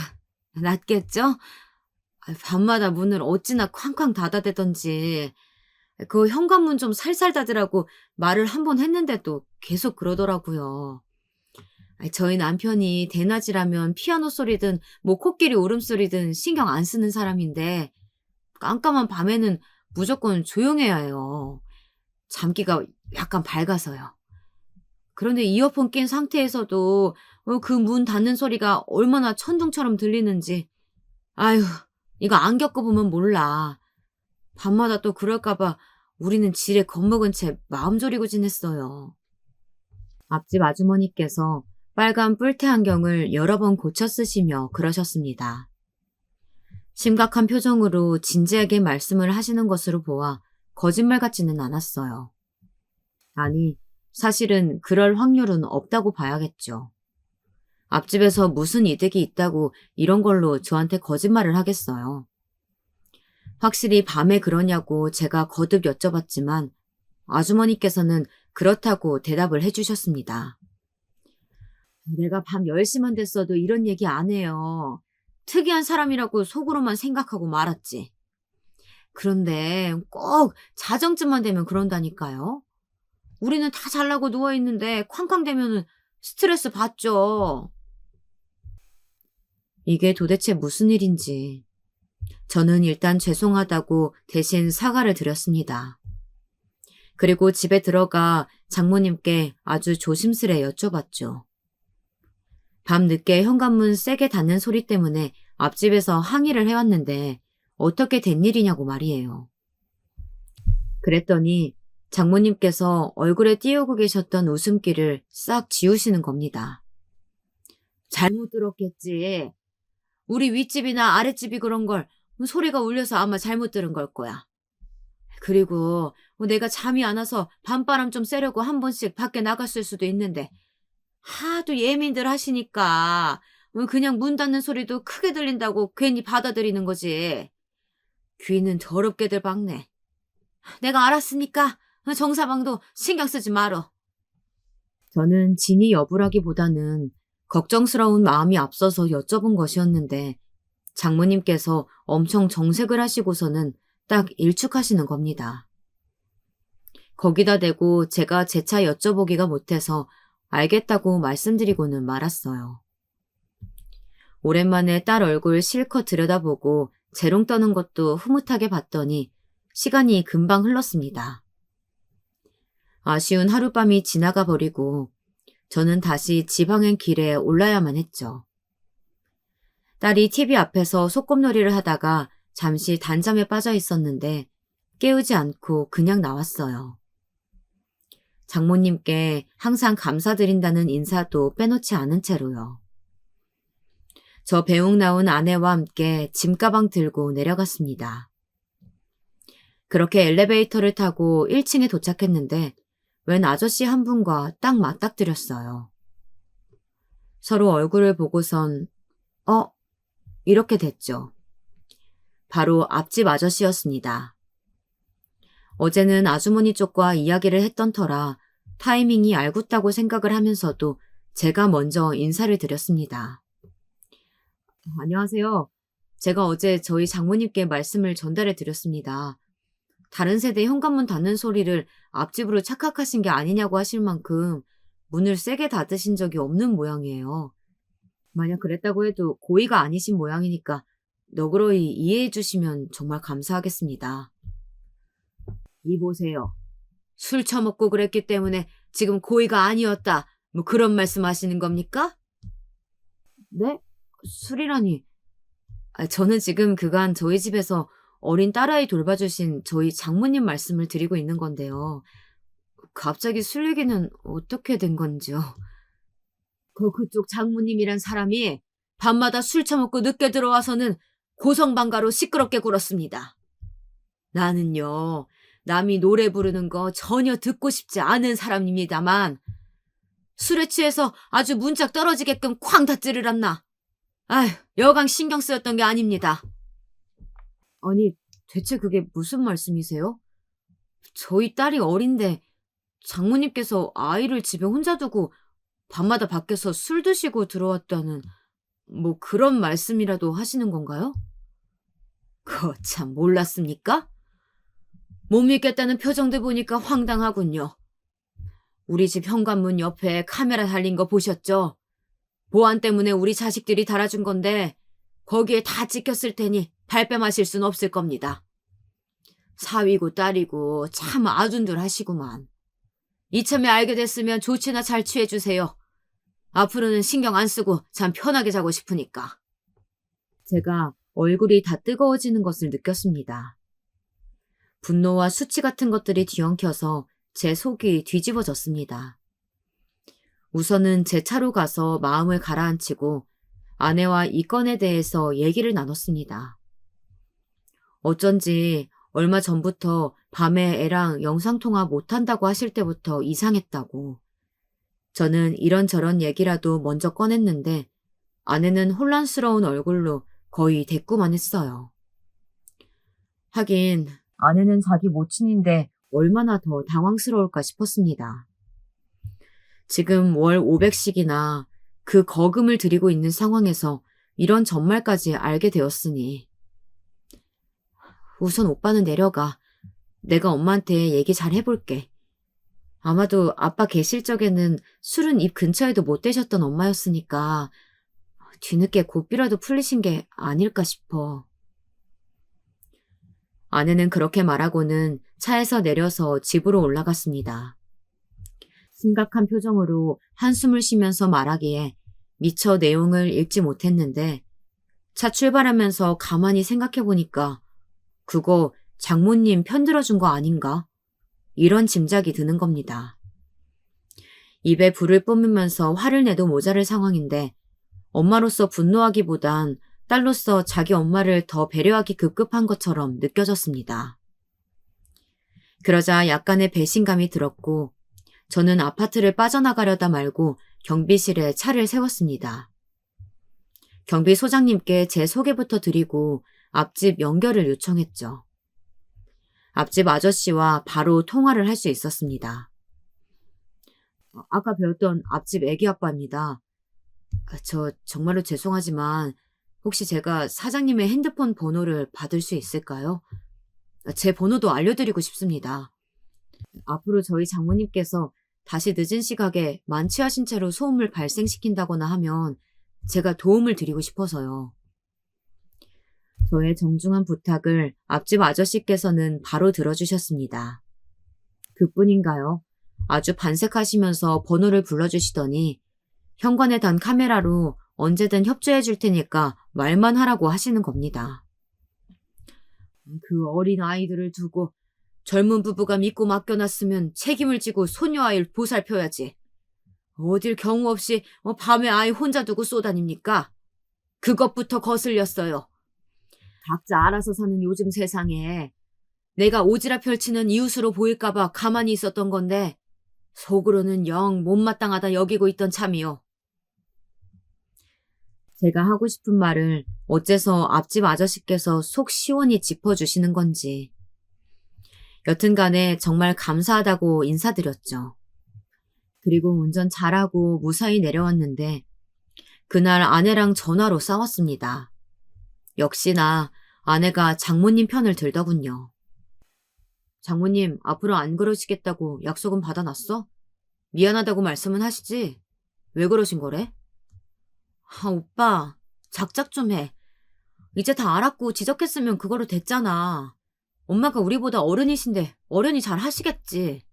낫겠죠? 밤마다 문을 어찌나 쾅쾅 닫아대던지 그 현관문 좀 살살 닫으라고 말을 한 번 했는데도 계속 그러더라고요. 저희 남편이 대낮이라면 피아노 소리든 코끼리 울음소리든 신경 안 쓰는 사람인데 깜깜한 밤에는 무조건 조용해야 해요. 잠기가 약간 밝아서요. 그런데 이어폰 낀 상태에서도 그 문 닫는 소리가 얼마나 천둥처럼 들리는지 아휴, 이거 안 겪어보면 몰라. 밤마다 또 그럴까봐 우리는 지레 겁먹은 채 마음 졸이고 지냈어요. 앞집 아주머니께서 빨간 뿔테 안경을 여러 번 고쳐 쓰시며 그러셨습니다. 심각한 표정으로 진지하게 말씀을 하시는 것으로 보아 거짓말 같지는 않았어요. 아니, 사실은 그럴 확률은 없다고 봐야겠죠. 앞집에서 무슨 이득이 있다고 이런 걸로 저한테 거짓말을 하겠어요. 확실히 밤에 그러냐고 제가 거듭 여쭤봤지만 아주머니께서는 그렇다고 대답을 해주셨습니다. 내가 밤 10시만 됐어도 이런 얘기 안 해요. 특이한 사람이라고 속으로만 생각하고 말았지. 그런데 꼭 자정쯤만 되면 그런다니까요. 우리는 다 잘나고 누워있는데 쾅쾅대면은 스트레스 받죠. 이게 도대체 무슨 일인지. 저는 일단 죄송하다고 대신 사과를 드렸습니다. 그리고 집에 들어가 장모님께 아주 조심스레 여쭤봤죠. 밤늦게 현관문 세게 닫는 소리 때문에 앞집에서 항의를 해왔는데 어떻게 된 일이냐고 말이에요. 그랬더니 장모님께서 얼굴에 띄우고 계셨던 웃음기를 싹 지우시는 겁니다. 잘못 들었겠지. 우리 윗집이나 아랫집이 그런 걸 소리가 울려서 아마 잘못 들은 걸 거야. 그리고 내가 잠이 안 와서 밤바람 좀 쐬려고 한 번씩 밖에 나갔을 수도 있는데 하도 예민들 하시니까 그냥 문 닫는 소리도 크게 들린다고 괜히 받아들이는 거지. 귀는 더럽게들 박네. 내가 알았으니까 정사방도 신경 쓰지 말어. 저는 진위 여부라기보다는 걱정스러운 마음이 앞서서 여쭤본 것이었는데 장모님께서 엄청 정색을 하시고서는 딱 일축하시는 겁니다. 거기다 대고 제가 재차 여쭤보기가 못해서 알겠다고 말씀드리고는 말았어요. 오랜만에 딸 얼굴 실컷 들여다보고 재롱 떠는 것도 흐뭇하게 봤더니 시간이 금방 흘렀습니다. 아쉬운 하룻밤이 지나가 버리고 저는 다시 지방행 길에 올라야만 했죠. 딸이 TV 앞에서 소꿉놀이를 하다가 잠시 단잠에 빠져 있었는데 깨우지 않고 그냥 나왔어요. 장모님께 항상 감사드린다는 인사도 빼놓지 않은 채로요. 저 배웅 나온 아내와 함께 짐가방 들고 내려갔습니다. 그렇게 엘리베이터를 타고 1층에 도착했는데 웬 아저씨 한 분과 딱 맞닥뜨렸어요. 서로 얼굴을 보고선 이렇게 됐죠. 바로 앞집 아저씨였습니다. 어제는 아주머니 쪽과 이야기를 했던 터라 타이밍이 알궂다고 생각을 하면서도 제가 먼저 인사를 드렸습니다. 안녕하세요. 제가 어제 저희 장모님께 말씀을 전달해 드렸습니다. 다른 세대 현관문 닫는 소리를 앞집으로 착각하신 게 아니냐고 하실 만큼 문을 세게 닫으신 적이 없는 모양이에요. 만약 그랬다고 해도 고의가 아니신 모양이니까 너그러이 이해해 주시면 정말 감사하겠습니다. 이보세요. 술 처먹고 그랬기 때문에 지금 고의가 아니었다. 그런 말씀 하시는 겁니까? 네? 술이라니. 저는 지금 그간 저희 집에서 어린 딸아이 돌봐주신 저희 장모님 말씀을 드리고 있는 건데요. 갑자기 술 얘기는 어떻게 된 건지요? 그쪽 장모님이란 사람이 밤마다 술 처먹고 늦게 들어와서는 고성방가로 시끄럽게 굴었습니다. 나는요, 남이 노래 부르는 거 전혀 듣고 싶지 않은 사람입니다만 술에 취해서 아주 문짝 떨어지게끔 쾅 다 찌르란나. 아휴, 여간 신경 쓰였던 게 아닙니다. 아니, 대체 그게 무슨 말씀이세요? 저희 딸이 어린데 장모님께서 아이를 집에 혼자 두고 밤마다 밖에서 술 드시고 들어왔다는 그런 말씀이라도 하시는 건가요? 참 몰랐습니까? 못 믿겠다는 표정들 보니까 황당하군요. 우리 집 현관문 옆에 카메라 달린 거 보셨죠? 보안 때문에 우리 자식들이 달아준 건데 거기에 다 찍혔을 테니 발뺌하실 순 없을 겁니다. 사위고 딸이고 참 아둔들 하시구만. 이참에 알게 됐으면 조치나 잘 취해주세요. 앞으로는 신경 안 쓰고 잠 편하게 자고 싶으니까. 제가 얼굴이 다 뜨거워지는 것을 느꼈습니다. 분노와 수치 같은 것들이 뒤엉켜서 제 속이 뒤집어졌습니다. 우선은 제 차로 가서 마음을 가라앉히고 아내와 이 건에 대해서 얘기를 나눴습니다. 어쩐지 얼마 전부터 밤에 애랑 영상통화 못한다고 하실 때부터 이상했다고. 저는 이런저런 얘기라도 먼저 꺼냈는데 아내는 혼란스러운 얼굴로 거의 대꾸만 했어요. 하긴 아내는 자기 모친인데 얼마나 더 당황스러울까 싶었습니다. 지금 월 500씩이나 그 거금을 들이고 있는 상황에서 이런 전말까지 알게 되었으니. 우선 오빠는 내려가. 내가 엄마한테 얘기 잘 해볼게. 아마도 아빠 계실 적에는 술은 입 근처에도 못 대셨던 엄마였으니까 뒤늦게 고삐라도 풀리신 게 아닐까 싶어. 아내는 그렇게 말하고는 차에서 내려서 집으로 올라갔습니다. 심각한 표정으로 한숨을 쉬면서 말하기에 미처 내용을 읽지 못했는데 차 출발하면서 가만히 생각해보니까 그거 장모님 편들어준 거 아닌가? 이런 짐작이 드는 겁니다. 입에 불을 뿜으면서 화를 내도 모자랄 상황인데 엄마로서 분노하기보단 딸로서 자기 엄마를 더 배려하기 급급한 것처럼 느껴졌습니다. 그러자 약간의 배신감이 들었고 저는 아파트를 빠져나가려다 말고 경비실에 차를 세웠습니다. 경비소장님께 제 소개부터 드리고 앞집 연결을 요청했죠. 앞집 아저씨와 바로 통화를 할 수 있었습니다. 아까 배웠던 앞집 애기 아빠입니다. 저 정말로 죄송하지만 혹시 제가 사장님의 핸드폰 번호를 받을 수 있을까요? 제 번호도 알려드리고 싶습니다. 앞으로 저희 장모님께서 다시 늦은 시각에 만취하신 채로 소음을 발생시킨다거나 하면 제가 도움을 드리고 싶어서요. 저의 정중한 부탁을 앞집 아저씨께서는 바로 들어주셨습니다. 그뿐인가요? 아주 반색하시면서 번호를 불러주시더니 현관에 단 카메라로 언제든 협조해 줄 테니까 말만 하라고 하시는 겁니다. 그 어린 아이들을 두고 젊은 부부가 믿고 맡겨놨으면 책임을 지고 소녀 아이를 보살펴야지. 어딜 경우 없이 밤에 아이 혼자 두고 쏘다닙니까? 그것부터 거슬렸어요. 각자 알아서 사는 요즘 세상에 내가 오지랖 펼치는 이웃으로 보일까봐 가만히 있었던 건데 속으로는 영 못마땅하다 여기고 있던 참이요. 제가 하고 싶은 말을 어째서 앞집 아저씨께서 속 시원히 짚어주시는 건지. 여튼간에 정말 감사하다고 인사드렸죠. 그리고 운전 잘하고 무사히 내려왔는데 그날 아내랑 전화로 싸웠습니다. 역시나 아내가 장모님 편을 들더군요. 장모님 앞으로 안 그러시겠다고 약속은 받아놨어? 미안하다고 말씀은 하시지? 왜 그러신 거래? 오빠 작작 좀 해. 이제 다 알았고 지적했으면 그거로 됐잖아. 엄마가 우리보다 어른이신데 어련히 잘 하시겠지.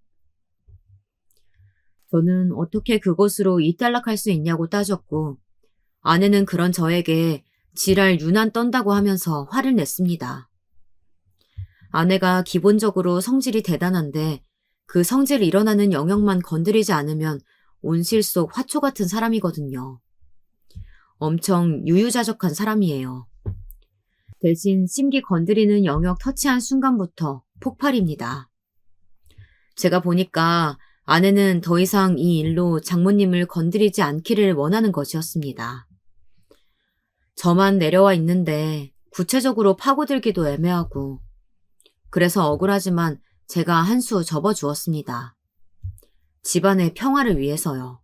저는 어떻게 그것으로 이탈락할 수 있냐고 따졌고 아내는 그런 저에게 지랄 유난 떤다고 하면서 화를 냈습니다. 아내가 기본적으로 성질이 대단한데 그 성질 일어나는 영역만 건드리지 않으면 온실 속 화초 같은 사람이거든요. 엄청 유유자적한 사람이에요. 대신 심기 건드리는 영역 터치한 순간부터 폭발입니다. 제가 보니까 아내는 더 이상 이 일로 장모님을 건드리지 않기를 원하는 것이었습니다. 저만 내려와 있는데 구체적으로 파고들기도 애매하고 그래서 억울하지만 제가 한 수 접어주었습니다. 집안의 평화를 위해서요.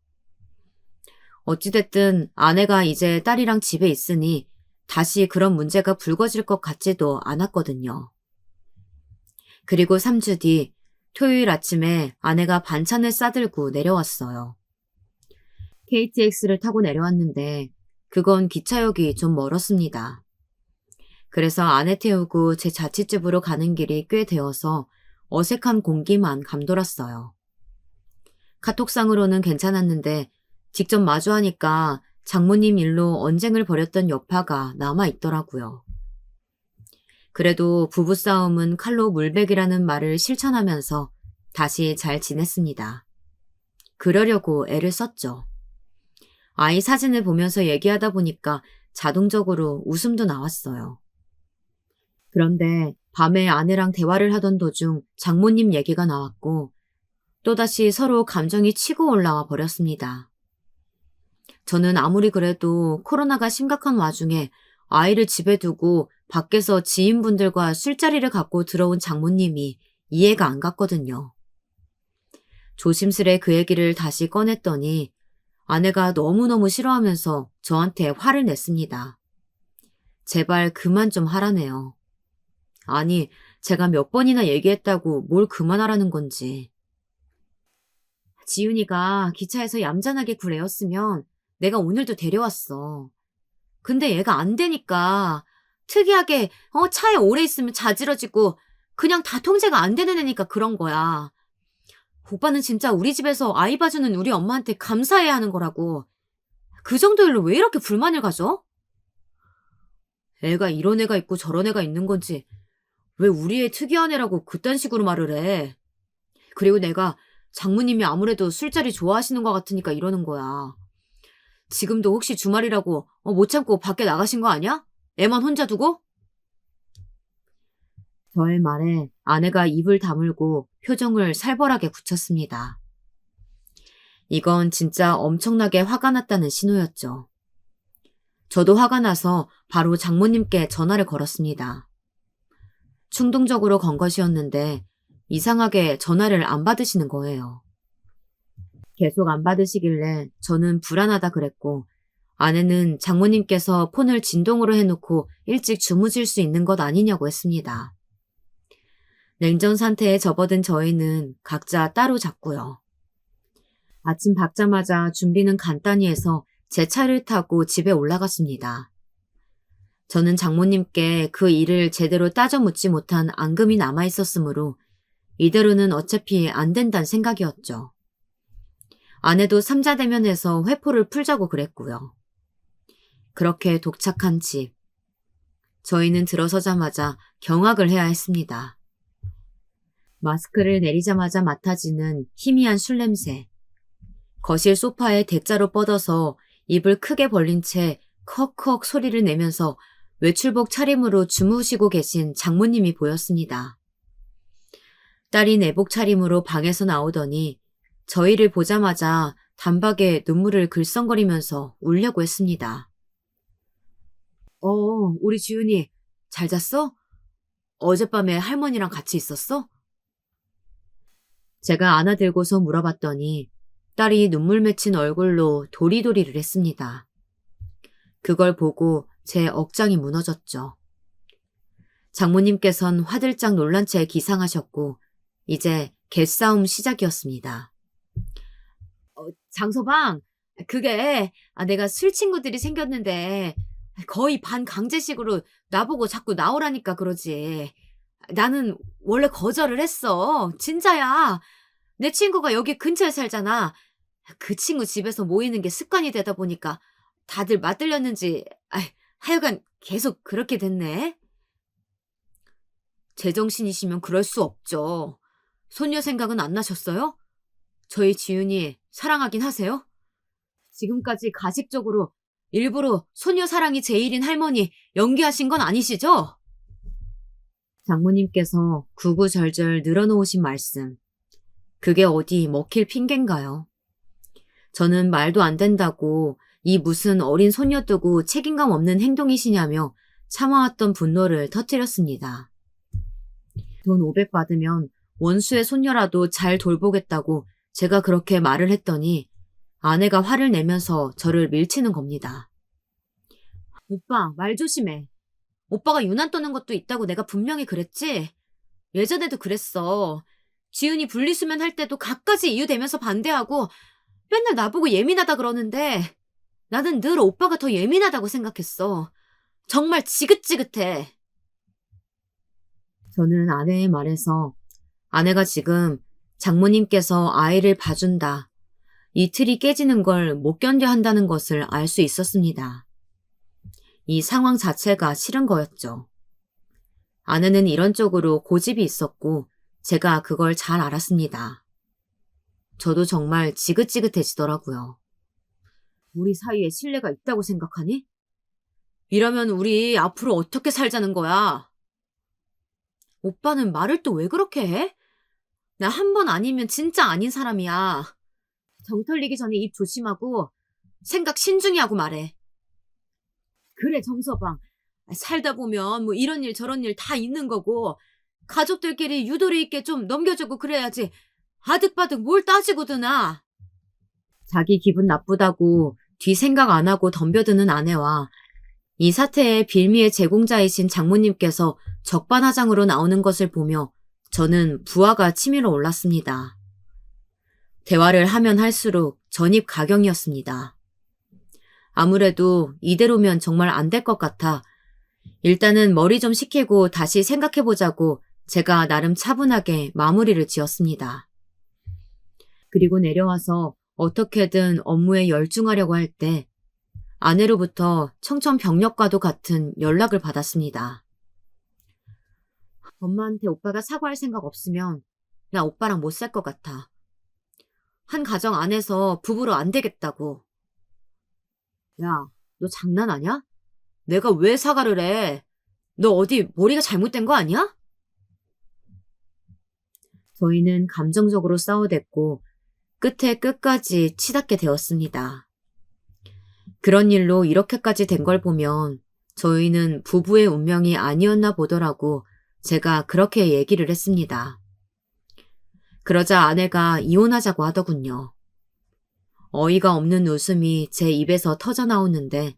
어찌됐든 아내가 이제 딸이랑 집에 있으니 다시 그런 문제가 불거질 것 같지도 않았거든요. 그리고 3주 뒤 토요일 아침에 아내가 반찬을 싸들고 내려왔어요. KTX를 타고 내려왔는데 그건 기차역이 좀 멀었습니다. 그래서 아내 태우고 제 자취집으로 가는 길이 꽤 되어서 어색한 공기만 감돌았어요. 카톡상으로는 괜찮았는데 직접 마주하니까 장모님 일로 언쟁을 벌였던 여파가 남아있더라고요. 그래도 부부싸움은 칼로 물베기라는 말을 실천하면서 다시 잘 지냈습니다. 그러려고 애를 썼죠. 아이 사진을 보면서 얘기하다 보니까 자동적으로 웃음도 나왔어요. 그런데 밤에 아내랑 대화를 하던 도중 장모님 얘기가 나왔고 또다시 서로 감정이 치고 올라와 버렸습니다. 저는 아무리 그래도 코로나가 심각한 와중에 아이를 집에 두고 밖에서 지인분들과 술자리를 갖고 들어온 장모님이 이해가 안 갔거든요. 조심스레 그 얘기를 다시 꺼냈더니 아내가 너무너무 싫어하면서 저한테 화를 냈습니다. 제발 그만 좀 하라네요. 아니, 제가 몇 번이나 얘기했다고 뭘 그만하라는 건지. 지윤이가 기차에서 얌전하게 굴애었으면 내가 오늘도 데려왔어. 근데 얘가 안 되니까 특이하게 차에 오래 있으면 자지러지고 그냥 다 통제가 안 되는 애니까 그런 거야. 오빠는 진짜 우리 집에서 아이 봐주는 우리 엄마한테 감사해야 하는 거라고. 그 정도 일로 왜 이렇게 불만을 가져? 애가 이런 애가 있고 저런 애가 있는 건지 왜 우리 애 특이한 애라고 그딴 식으로 말을 해. 그리고 내가 장모님이 아무래도 술자리 좋아하시는 것 같으니까 이러는 거야. 지금도 혹시 주말이라고 못 참고 밖에 나가신 거 아니야? 애만 혼자 두고? 저의 말에 아내가 입을 다물고 표정을 살벌하게 굳혔습니다. 이건 진짜 엄청나게 화가 났다는 신호였죠. 저도 화가 나서 바로 장모님께 전화를 걸었습니다. 충동적으로 건 것이었는데 이상하게 전화를 안 받으시는 거예요. 계속 안 받으시길래 저는 불안하다 그랬고 아내는 장모님께서 폰을 진동으로 해놓고 일찍 주무실 수 있는 것 아니냐고 했습니다. 냉전 상태에 접어든 저희는 각자 따로 잤고요. 아침 받자마자 준비는 간단히 해서 제 차를 타고 집에 올라갔습니다. 저는 장모님께 그 일을 제대로 따져 묻지 못한 앙금이 남아있었으므로 이대로는 어차피 안 된다는 생각이었죠. 아내도 삼자대면해서 회포를 풀자고 그랬고요. 그렇게 도착한 집. 저희는 들어서자마자 경악을 해야 했습니다. 마스크를 내리자마자 맡아지는 희미한 술 냄새. 거실 소파에 대자로 뻗어서 입을 크게 벌린 채 컥컥 소리를 내면서 외출복 차림으로 주무시고 계신 장모님이 보였습니다. 딸이 내복 차림으로 방에서 나오더니 저희를 보자마자 단박에 눈물을 글썽거리면서 울려고 했습니다. 우리 지훈이 잘 잤어? 어젯밤에 할머니랑 같이 있었어? 제가 안아들고서 물어봤더니 딸이 눈물 맺힌 얼굴로 도리도리를 했습니다. 그걸 보고 제 억장이 무너졌죠. 장모님께선 화들짝 놀란 채 기상하셨고 이제 개싸움 시작이었습니다. 장서방, 그게 내가 술 친구들이 생겼는데 거의 반강제식으로 나보고 자꾸 나오라니까 그러지. 나는 원래 거절을 했어. 진짜야. 내 친구가 여기 근처에 살잖아. 그 친구 집에서 모이는 게 습관이 되다 보니까 다들 맞들렸는지 하여간 계속 그렇게 됐네. 제정신이시면 그럴 수 없죠. 손녀 생각은 안 나셨어요? 저희 지윤이 사랑하긴 하세요? 지금까지 가식적으로 일부러 손녀 사랑이 제일인 할머니 연기하신 건 아니시죠? 장모님께서 구구절절 늘어놓으신 말씀. 그게 어디 먹힐 핑계인가요? 저는 말도 안 된다고 이 무슨 어린 손녀 두고 책임감 없는 행동이시냐며 참아왔던 분노를 터뜨렸습니다. 돈 500 받으면 원수의 손녀라도 잘 돌보겠다고 제가 그렇게 말을 했더니 아내가 화를 내면서 저를 밀치는 겁니다. 오빠, 말 조심해. 오빠가 유난 떠는 것도 있다고 내가 분명히 그랬지? 예전에도 그랬어. 지은이 분리수면 할 때도 갖가지 이유 대면서 반대하고 맨날 나보고 예민하다 그러는데 나는 늘 오빠가 더 예민하다고 생각했어. 정말 지긋지긋해. 저는 아내의 말에서 아내가 지금 장모님께서 아이를 봐준다. 이 틀이 깨지는 걸 못 견뎌 한다는 것을 알 수 있었습니다. 이 상황 자체가 싫은 거였죠. 아내는 이런 쪽으로 고집이 있었고 제가 그걸 잘 알았습니다. 저도 정말 지긋지긋해지더라고요. 우리 사이에 신뢰가 있다고 생각하니? 이러면 우리 앞으로 어떻게 살자는 거야? 오빠는 말을 또 왜 그렇게 해? 나 한 번 아니면 진짜 아닌 사람이야. 정 털리기 전에 입 조심하고 생각 신중히 하고 말해. 그래, 정서방. 살다 보면 뭐 이런 일 저런 일 다 있는 거고 가족들끼리 유도리 있게 좀 넘겨주고 그래야지 아득바득 뭘 따지고 드나. 자기 기분 나쁘다고 뒤 생각 안 하고 덤벼드는 아내와 이 사태의 빌미의 제공자이신 장모님께서 적반하장으로 나오는 것을 보며 저는 부하가 치밀어 올랐습니다. 대화를 하면 할수록 전입가경이었습니다. 아무래도 이대로면 정말 안 될 것 같아. 일단은 머리 좀 식히고 다시 생각해보자고 제가 나름 차분하게 마무리를 지었습니다. 그리고 내려와서 어떻게든 업무에 열중하려고 할 때 아내로부터 청천벽력과도 같은 연락을 받았습니다. 엄마한테 오빠가 사과할 생각 없으면 나 오빠랑 못 살 것 같아. 한 가정 안에서 부부로 안 되겠다고. 야, 너 장난하냐? 내가 왜 사과를 해? 너 어디 머리가 잘못된 거 아니야? 저희는 감정적으로 싸워댔고 끝에 끝까지 치닫게 되었습니다. 그런 일로 이렇게까지 된 걸 보면 저희는 부부의 운명이 아니었나 보더라고 제가 그렇게 얘기를 했습니다. 그러자 아내가 이혼하자고 하더군요. 어이가 없는 웃음이 제 입에서 터져 나오는데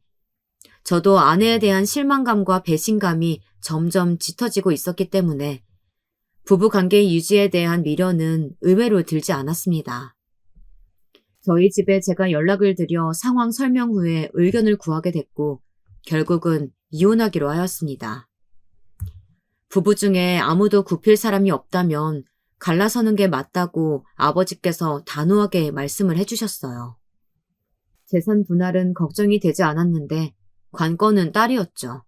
저도 아내에 대한 실망감과 배신감이 점점 짙어지고 있었기 때문에 부부관계 유지에 대한 미련은 의외로 들지 않았습니다. 저희 집에 제가 연락을 드려 상황 설명 후에 의견을 구하게 됐고 결국은 이혼하기로 하였습니다. 부부 중에 아무도 굽힐 사람이 없다면 갈라서는 게 맞다고 아버지께서 단호하게 말씀을 해주셨어요. 재산 분할은 걱정이 되지 않았는데 관건은 딸이었죠.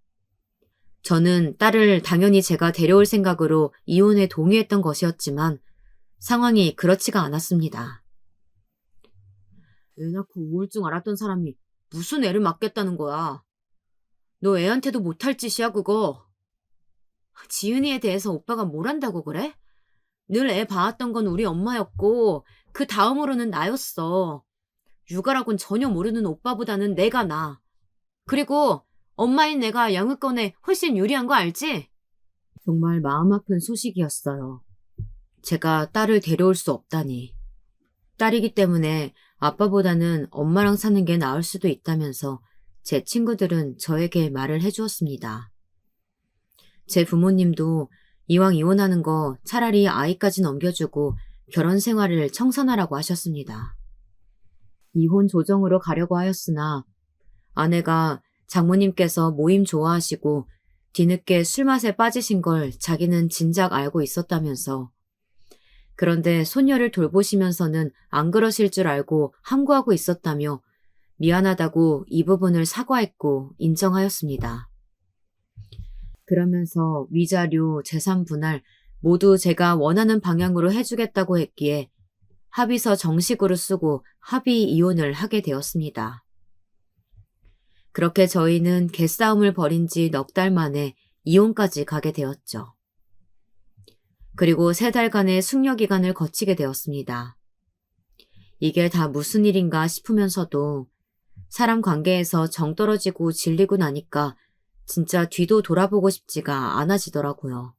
저는 딸을 당연히 제가 데려올 생각으로 이혼에 동의했던 것이었지만 상황이 그렇지가 않았습니다. 애 낳고 우울증 앓았던 사람이 무슨 애를 맡겠다는 거야. 너 애한테도 못할 짓이야 그거. 지은이에 대해서 오빠가 뭘 안다고 그래? 늘 애 봐왔던 건 우리 엄마였고 그 다음으로는 나였어. 육아라곤 전혀 모르는 오빠보다는 내가 나. 그리고 엄마인 내가 양육권에 훨씬 유리한 거 알지? 정말 마음 아픈 소식이었어요. 제가 딸을 데려올 수 없다니. 딸이기 때문에 아빠보다는 엄마랑 사는 게 나을 수도 있다면서 제 친구들은 저에게 말을 해주었습니다. 제 부모님도 이왕 이혼하는 거 차라리 아이까지 넘겨주고 결혼 생활을 청산하라고 하셨습니다. 이혼 조정으로 가려고 하였으나 아내가 장모님께서 모임 좋아하시고 뒤늦게 술맛에 빠지신 걸 자기는 진작 알고 있었다면서 그런데 손녀를 돌보시면서는 안 그러실 줄 알고 함구하고 있었다며 미안하다고 이 부분을 사과했고 인정하였습니다. 그러면서 위자료, 재산 분할 모두 제가 원하는 방향으로 해주겠다고 했기에 합의서 정식으로 쓰고 합의 이혼을 하게 되었습니다. 그렇게 저희는 개싸움을 벌인 지 넉 달 만에 이혼까지 가게 되었죠. 그리고 3달간의 숙려기간을 거치게 되었습니다. 이게 다 무슨 일인가 싶으면서도 사람 관계에서 정 떨어지고 질리고 나니까 진짜 뒤도 돌아보고 싶지가 않아지더라고요.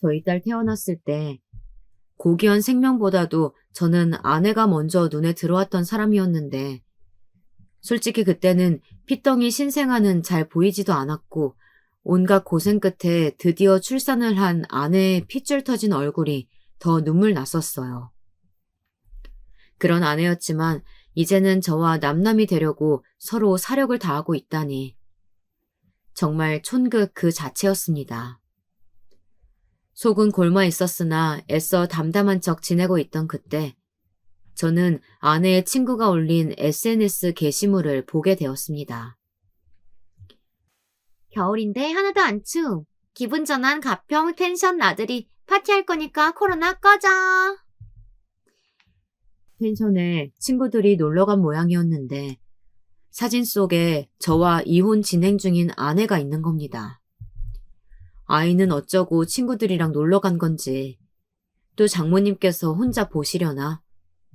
저희 딸 태어났을 때 고귀한 생명보다도 저는 아내가 먼저 눈에 들어왔던 사람이었는데 솔직히 그때는 핏덩이 신생아는 잘 보이지도 않았고 온갖 고생 끝에 드디어 출산을 한 아내의 핏줄 터진 얼굴이 더 눈물 났었어요. 그런 아내였지만 이제는 저와 남남이 되려고 서로 사력을 다하고 있다니 정말 촌극 그 자체였습니다. 속은 골마 있었으나 애써 담담한 척 지내고 있던 그때 저는 아내의 친구가 올린 SNS 게시물을 보게 되었습니다. 겨울인데 하나도 안 추. 기분 전환 가평 펜션 나들이 파티할 거니까 코로나 꺼져. 펜션에 친구들이 놀러간 모양이었는데 사진 속에 저와 이혼 진행 중인 아내가 있는 겁니다. 아이는 어쩌고 친구들이랑 놀러 간 건지 또 장모님께서 혼자 보시려나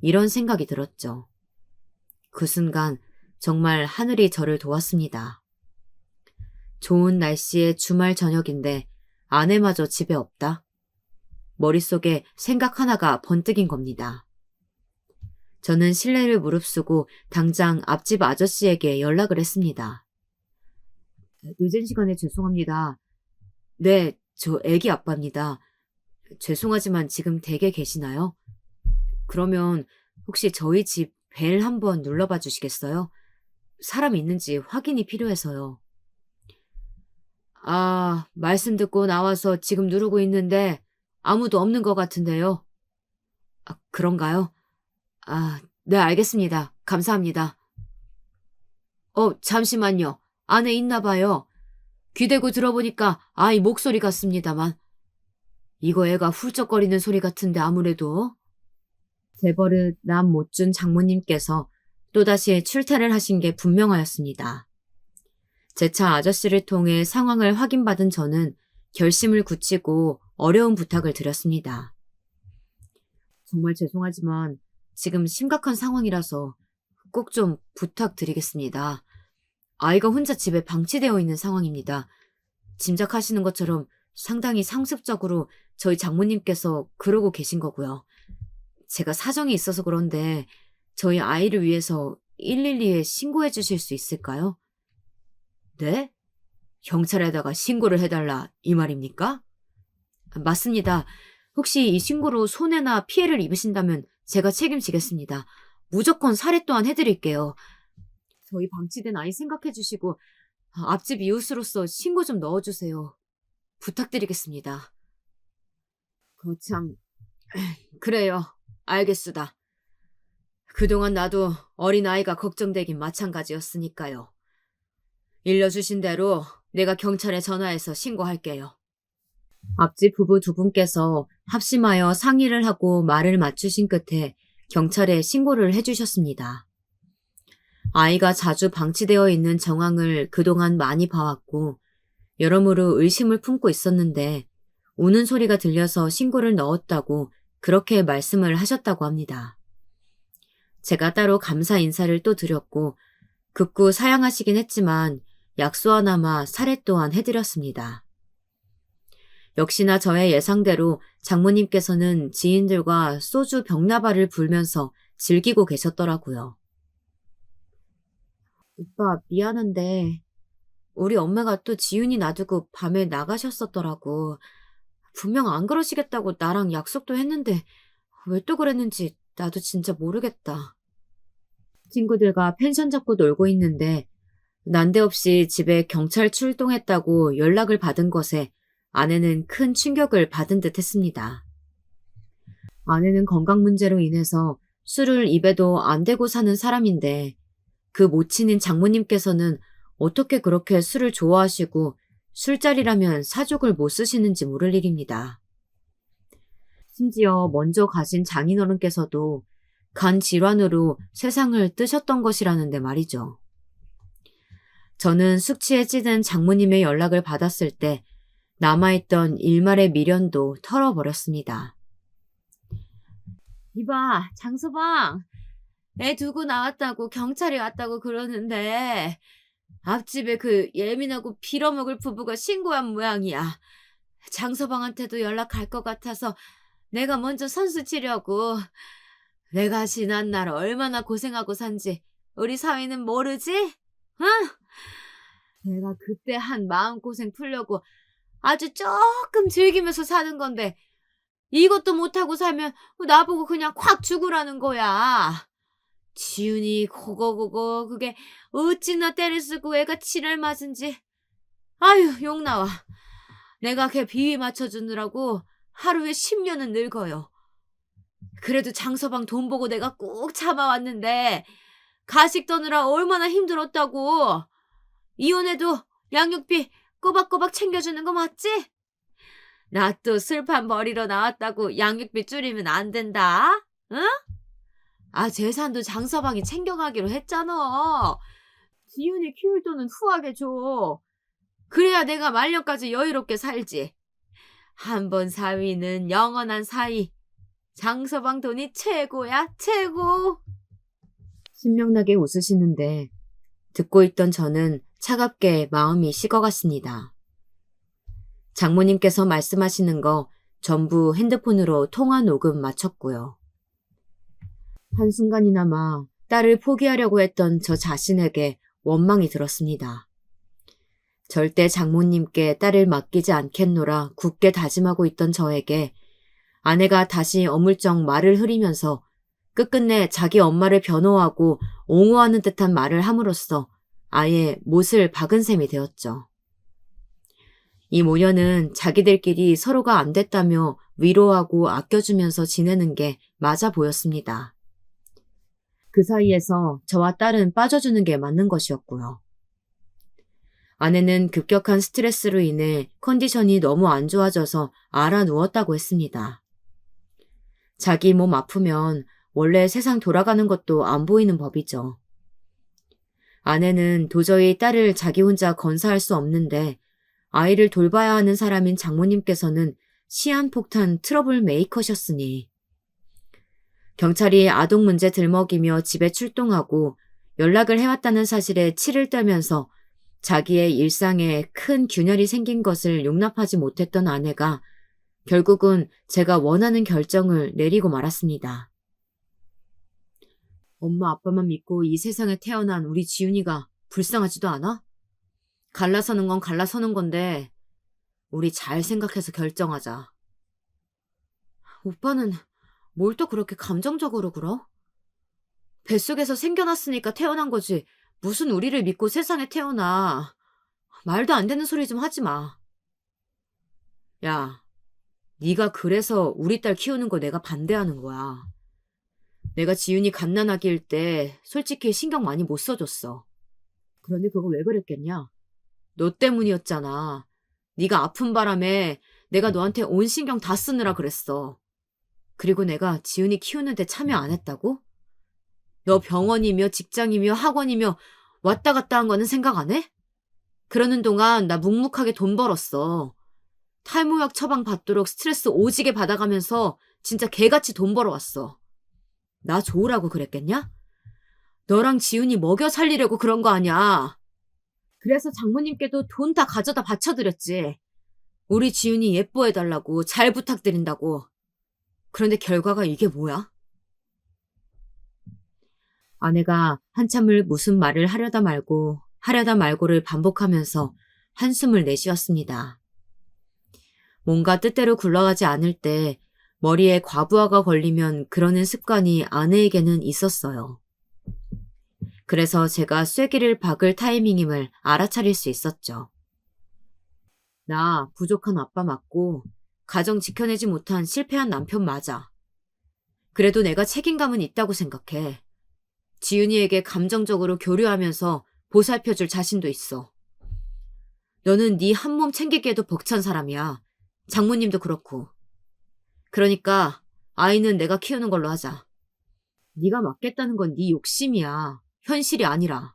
이런 생각이 들었죠. 그 순간 정말 하늘이 저를 도왔습니다. 좋은 날씨의 주말 저녁인데 아내마저 집에 없다. 머릿속에 생각 하나가 번뜩인 겁니다. 저는 실례를 무릅쓰고 당장 앞집 아저씨에게 연락을 했습니다. 늦은 시간에 죄송합니다. 네, 저 애기 아빠입니다. 죄송하지만 지금 댁에 계시나요? 그러면 혹시 저희 집 벨 한번 눌러봐 주시겠어요? 사람이 있는지 확인이 필요해서요. 아, 말씀 듣고 나와서 지금 누르고 있는데 아무도 없는 것 같은데요. 아, 그런가요? 아, 네, 알겠습니다. 감사합니다. 잠시만요. 안에 있나 봐요. 귀대고 들어보니까 아이 목소리 같습니다만. 이거 애가 훌쩍거리는 소리 같은데 아무래도. 재벌은 남 못 준 장모님께서 또다시 출퇴를 하신 게 분명하였습니다. 재차 아저씨를 통해 상황을 확인받은 저는 결심을 굳히고 어려운 부탁을 드렸습니다. 정말 죄송하지만 지금 심각한 상황이라서 꼭 좀 부탁드리겠습니다. 아이가 혼자 집에 방치되어 있는 상황입니다. 짐작하시는 것처럼 상당히 상습적으로 저희 장모님께서 그러고 계신 거고요. 제가 사정이 있어서 그런데 저희 아이를 위해서 112에 신고해 주실 수 있을까요? 네? 경찰에다가 신고를 해달라 이 말입니까? 맞습니다. 혹시 이 신고로 손해나 피해를 입으신다면 제가 책임지겠습니다. 무조건 살해 또한 해드릴게요. 저희 방치된 아이 생각해 주시고 앞집 이웃으로서 신고 좀 넣어주세요. 부탁드리겠습니다. 거참, 그래요. 알겠수다. 그동안 나도 어린아이가 걱정되긴 마찬가지였으니까요. 일러주신 대로 내가 경찰에 전화해서 신고할게요. 앞집 부부 두 분께서 합심하여 상의를 하고 말을 맞추신 끝에 경찰에 신고를 해주셨습니다. 아이가 자주 방치되어 있는 정황을 그동안 많이 봐왔고 여러모로 의심을 품고 있었는데 우는 소리가 들려서 신고를 넣었다고 그렇게 말씀을 하셨다고 합니다. 제가 따로 감사 인사를 또 드렸고 극구 사양하시긴 했지만 약소 하나마 살해 또한 해드렸습니다. 역시나 저의 예상대로 장모님께서는 지인들과 소주 병나발을 불면서 즐기고 계셨더라고요. 오빠 미안한데 우리 엄마가 또 지훈이 놔두고 밤에 나가셨었더라고. 분명 안 그러시겠다고 나랑 약속도 했는데 왜 또 그랬는지 나도 진짜 모르겠다. 친구들과 펜션 잡고 놀고 있는데 난데없이 집에 경찰 출동했다고 연락을 받은 것에 아내는 큰 충격을 받은 듯 했습니다. 아내는 건강 문제로 인해서 술을 입에도 안 대고 사는 사람인데 그 모친인 장모님께서는 어떻게 그렇게 술을 좋아하시고 술자리라면 사족을 못 쓰시는지 모를 일입니다. 심지어 먼저 가신 장인어른께서도 간 질환으로 세상을 뜨셨던 것이라는데 말이죠. 저는 숙취에 찌든 장모님의 연락을 받았을 때 남아있던 일말의 미련도 털어버렸습니다. 이봐, 장서방. 애 두고 나왔다고 경찰이 왔다고 그러는데 앞집에 그 예민하고 빌어먹을 부부가 신고한 모양이야. 장서방한테도 연락할 것 같아서 내가 먼저 선수 치려고. 내가 지난날 얼마나 고생하고 산지 우리 사위는 모르지? 응? 내가 그때 한 마음고생 풀려고 아주 조금 즐기면서 사는 건데 이것도 못하고 살면 나보고 그냥 콱 죽으라는 거야. 지훈이 그거 그게 어찌나 때를 쓰고 애가 치를 맞은지. 아유 욕 나와. 내가 걔 비위 맞춰주느라고 하루에 10년은 늙어요. 그래도 장서방 돈 보고 내가 꾹 참아왔는데 가식 떠느라 얼마나 힘들었다고. 이혼해도 양육비 꼬박꼬박 챙겨주는 거 맞지? 나 또 슬판 머리로 나왔다고 양육비 줄이면 안 된다. 응? 아, 재산도 장서방이 챙겨가기로 했잖아. 지훈이 키울 돈은 후하게 줘. 그래야 내가 말년까지 여유롭게 살지. 한 번 사위는 영원한 사위. 장서방 돈이 최고야, 최고. 신명나게 웃으시는데 듣고 있던 저는 차갑게 마음이 식어갔습니다. 장모님께서 말씀하시는 거 전부 핸드폰으로 통화 녹음 마쳤고요. 한순간이나마 딸을 포기하려고 했던 저 자신에게 원망이 들었습니다. 절대 장모님께 딸을 맡기지 않겠노라 굳게 다짐하고 있던 저에게 아내가 다시 어물쩍 말을 흐리면서 끝끝내 자기 엄마를 변호하고 옹호하는 듯한 말을 함으로써 아예 못을 박은 셈이 되었죠. 이 모녀는 자기들끼리 서로가 안 됐다며 위로하고 아껴주면서 지내는 게 맞아 보였습니다. 그 사이에서 저와 딸은 빠져주는 게 맞는 것이었고요. 아내는 급격한 스트레스로 인해 컨디션이 너무 안 좋아져서 알아 누웠다고 했습니다. 자기 몸 아프면 원래 세상 돌아가는 것도 안 보이는 법이죠. 아내는 도저히 딸을 자기 혼자 건사할 수 없는데 아이를 돌봐야 하는 사람인 장모님께서는 시한폭탄 트러블 메이커셨으니 경찰이 아동 문제 들먹이며 집에 출동하고 연락을 해왔다는 사실에 치를 떨면서 자기의 일상에 큰 균열이 생긴 것을 용납하지 못했던 아내가 결국은 제가 원하는 결정을 내리고 말았습니다. 엄마 아빠만 믿고 이 세상에 태어난 우리 지훈이가 불쌍하지도 않아? 갈라서는 건 갈라서는 건데 우리 잘 생각해서 결정하자. 오빠는 뭘 또 그렇게 감정적으로 굴어? 뱃속에서 생겨났으니까 태어난 거지. 무슨 우리를 믿고 세상에 태어나. 말도 안 되는 소리 좀 하지 마. 야, 네가 그래서 우리 딸 키우는 거 내가 반대하는 거야. 내가 지윤이 갓난아기일 때 솔직히 신경 많이 못 써줬어. 그런데 그거 왜 그랬겠냐? 너 때문이었잖아. 네가 아픈 바람에 내가 너한테 온 신경 다 쓰느라 그랬어. 그리고 내가 지윤이 키우는데 참여 안 했다고? 너 병원이며 직장이며 학원이며 왔다 갔다 한 거는 생각 안 해? 그러는 동안 나 묵묵하게 돈 벌었어. 탈모약 처방 받도록 스트레스 오지게 받아가면서 진짜 개같이 돈 벌어왔어. 나 좋으라고 그랬겠냐? 너랑 지훈이 먹여 살리려고 그런 거 아니야. 그래서 장모님께도 돈 다 가져다 바쳐드렸지. 우리 지훈이 예뻐해달라고, 잘 부탁드린다고. 그런데 결과가 이게 뭐야? 아내가 한참을 무슨 말을 하려다 말고를 반복하면서 한숨을 내쉬었습니다. 뭔가 뜻대로 굴러가지 않을 때 머리에 과부하가 걸리면 그러는 습관이 아내에게는 있었어요. 그래서 제가 쐐기를 박을 타이밍임을 알아차릴 수 있었죠. 나 부족한 아빠 맞고 가정 지켜내지 못한 실패한 남편 맞아. 그래도 내가 책임감은 있다고 생각해. 지윤이에게 감정적으로 교류하면서 보살펴줄 자신도 있어. 너는 네 한 몸 챙기기에도 벅찬 사람이야. 장모님도 그렇고. 그러니까 아이는 내가 키우는 걸로 하자. 네가 맡겠다는 건 네 욕심이야. 현실이 아니라.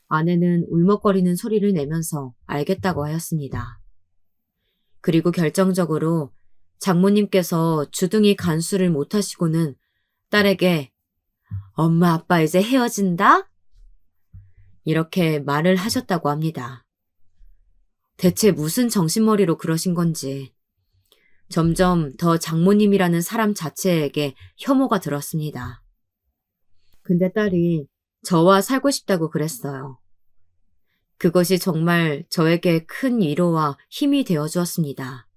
아내는 울먹거리는 소리를 내면서 알겠다고 하였습니다. 그리고 결정적으로 장모님께서 주둥이 간수를 못하시고는 딸에게 엄마 아빠 이제 헤어진다? 이렇게 말을 하셨다고 합니다. 대체 무슨 정신머리로 그러신 건지 점점 더 장모님이라는 사람 자체에게 혐오가 들었습니다. 근데 딸이 저와 살고 싶다고 그랬어요. 그것이 정말 저에게 큰 위로와 힘이 되어 주었습니다.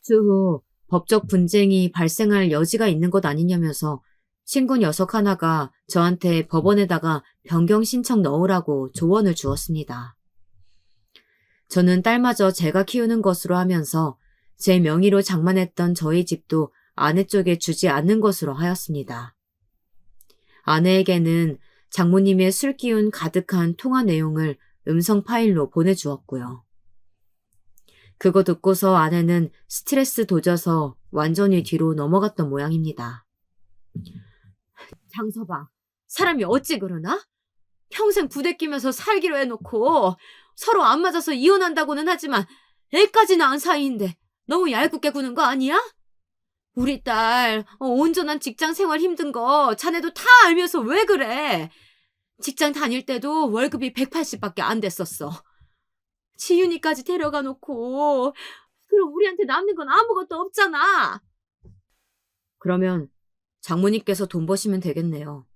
추후 법적 분쟁이 발생할 여지가 있는 것 아니냐면서 친구 녀석 하나가 저한테 법원에다가 변경 신청 넣으라고 조언을 주었습니다. 저는 딸마저 제가 키우는 것으로 하면서 제 명의로 장만했던 저희 집도 아내 쪽에 주지 않는 것으로 하였습니다. 아내에게는 장모님의 술기운 가득한 통화 내용을 음성 파일로 보내주었고요. 그거 듣고서 아내는 스트레스 도져서 완전히 뒤로 넘어갔던 모양입니다. 장서방, 사람이 어찌 그러나? 평생 부대 끼면서 살기로 해놓고 서로 안 맞아서 이혼한다고는 하지만 애까지 낳은 사이인데 너무 얄궂게 구는 거 아니야? 우리 딸 온전한 직장 생활 힘든 거 자네도 다 알면서 왜 그래? 직장 다닐 때도 월급이 180밖에 안 됐었어. 지윤이까지 데려가 놓고 그럼 우리한테 남는 건 아무것도 없잖아. 그러면 장모님께서 돈 버시면 되겠네요.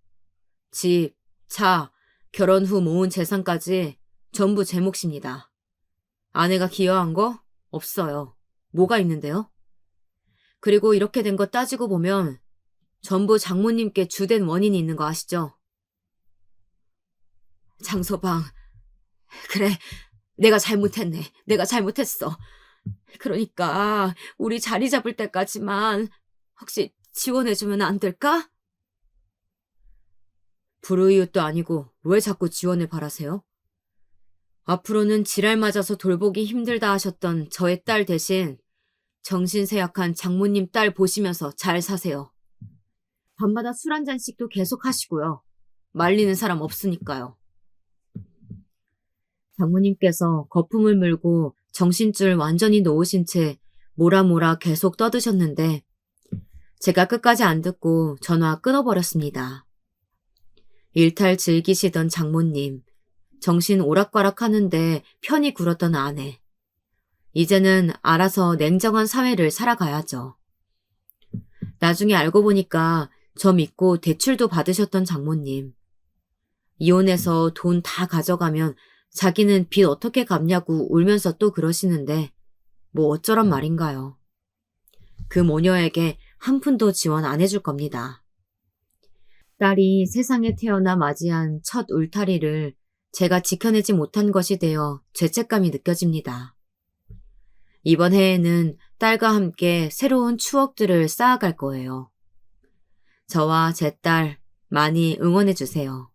집, 차, 결혼 후 모은 재산까지 전부 제 몫입니다. 아내가 기여한 거 없어요. 뭐가 있는데요? 그리고 이렇게 된 거 따지고 보면 전부 장모님께 주된 원인이 있는 거 아시죠? 장서방, 그래, 내가 잘못했네. 내가 잘못했어. 그러니까 우리 자리 잡을 때까지만 혹시 지원해주면 안 될까? 불우이웃도 아니고 왜 자꾸 지원을 바라세요? 앞으로는 지랄 맞아서 돌보기 힘들다 하셨던 저의 딸 대신 정신세 약한 장모님 딸 보시면서 잘 사세요. 밤마다 술 한 잔씩도 계속 하시고요. 말리는 사람 없으니까요. 장모님께서 거품을 물고 정신줄 완전히 놓으신 채 뭐라 계속 떠드셨는데 제가 끝까지 안 듣고 전화 끊어버렸습니다. 일탈 즐기시던 장모님, 정신 오락가락 하는데 편히 굴었던 아내. 이제는 알아서 냉정한 사회를 살아가야죠. 나중에 알고 보니까 저 믿고 대출도 받으셨던 장모님. 이혼해서 돈 다 가져가면 자기는 빚 어떻게 갚냐고 울면서 또 그러시는데 뭐 어쩌란 말인가요. 그 모녀에게 한 푼도 지원 안 해줄 겁니다. 딸이 세상에 태어나 맞이한 첫 울타리를 제가 지켜내지 못한 것이 되어 죄책감이 느껴집니다. 이번 해에는 딸과 함께 새로운 추억들을 쌓아갈 거예요. 저와 제 딸 많이 응원해 주세요.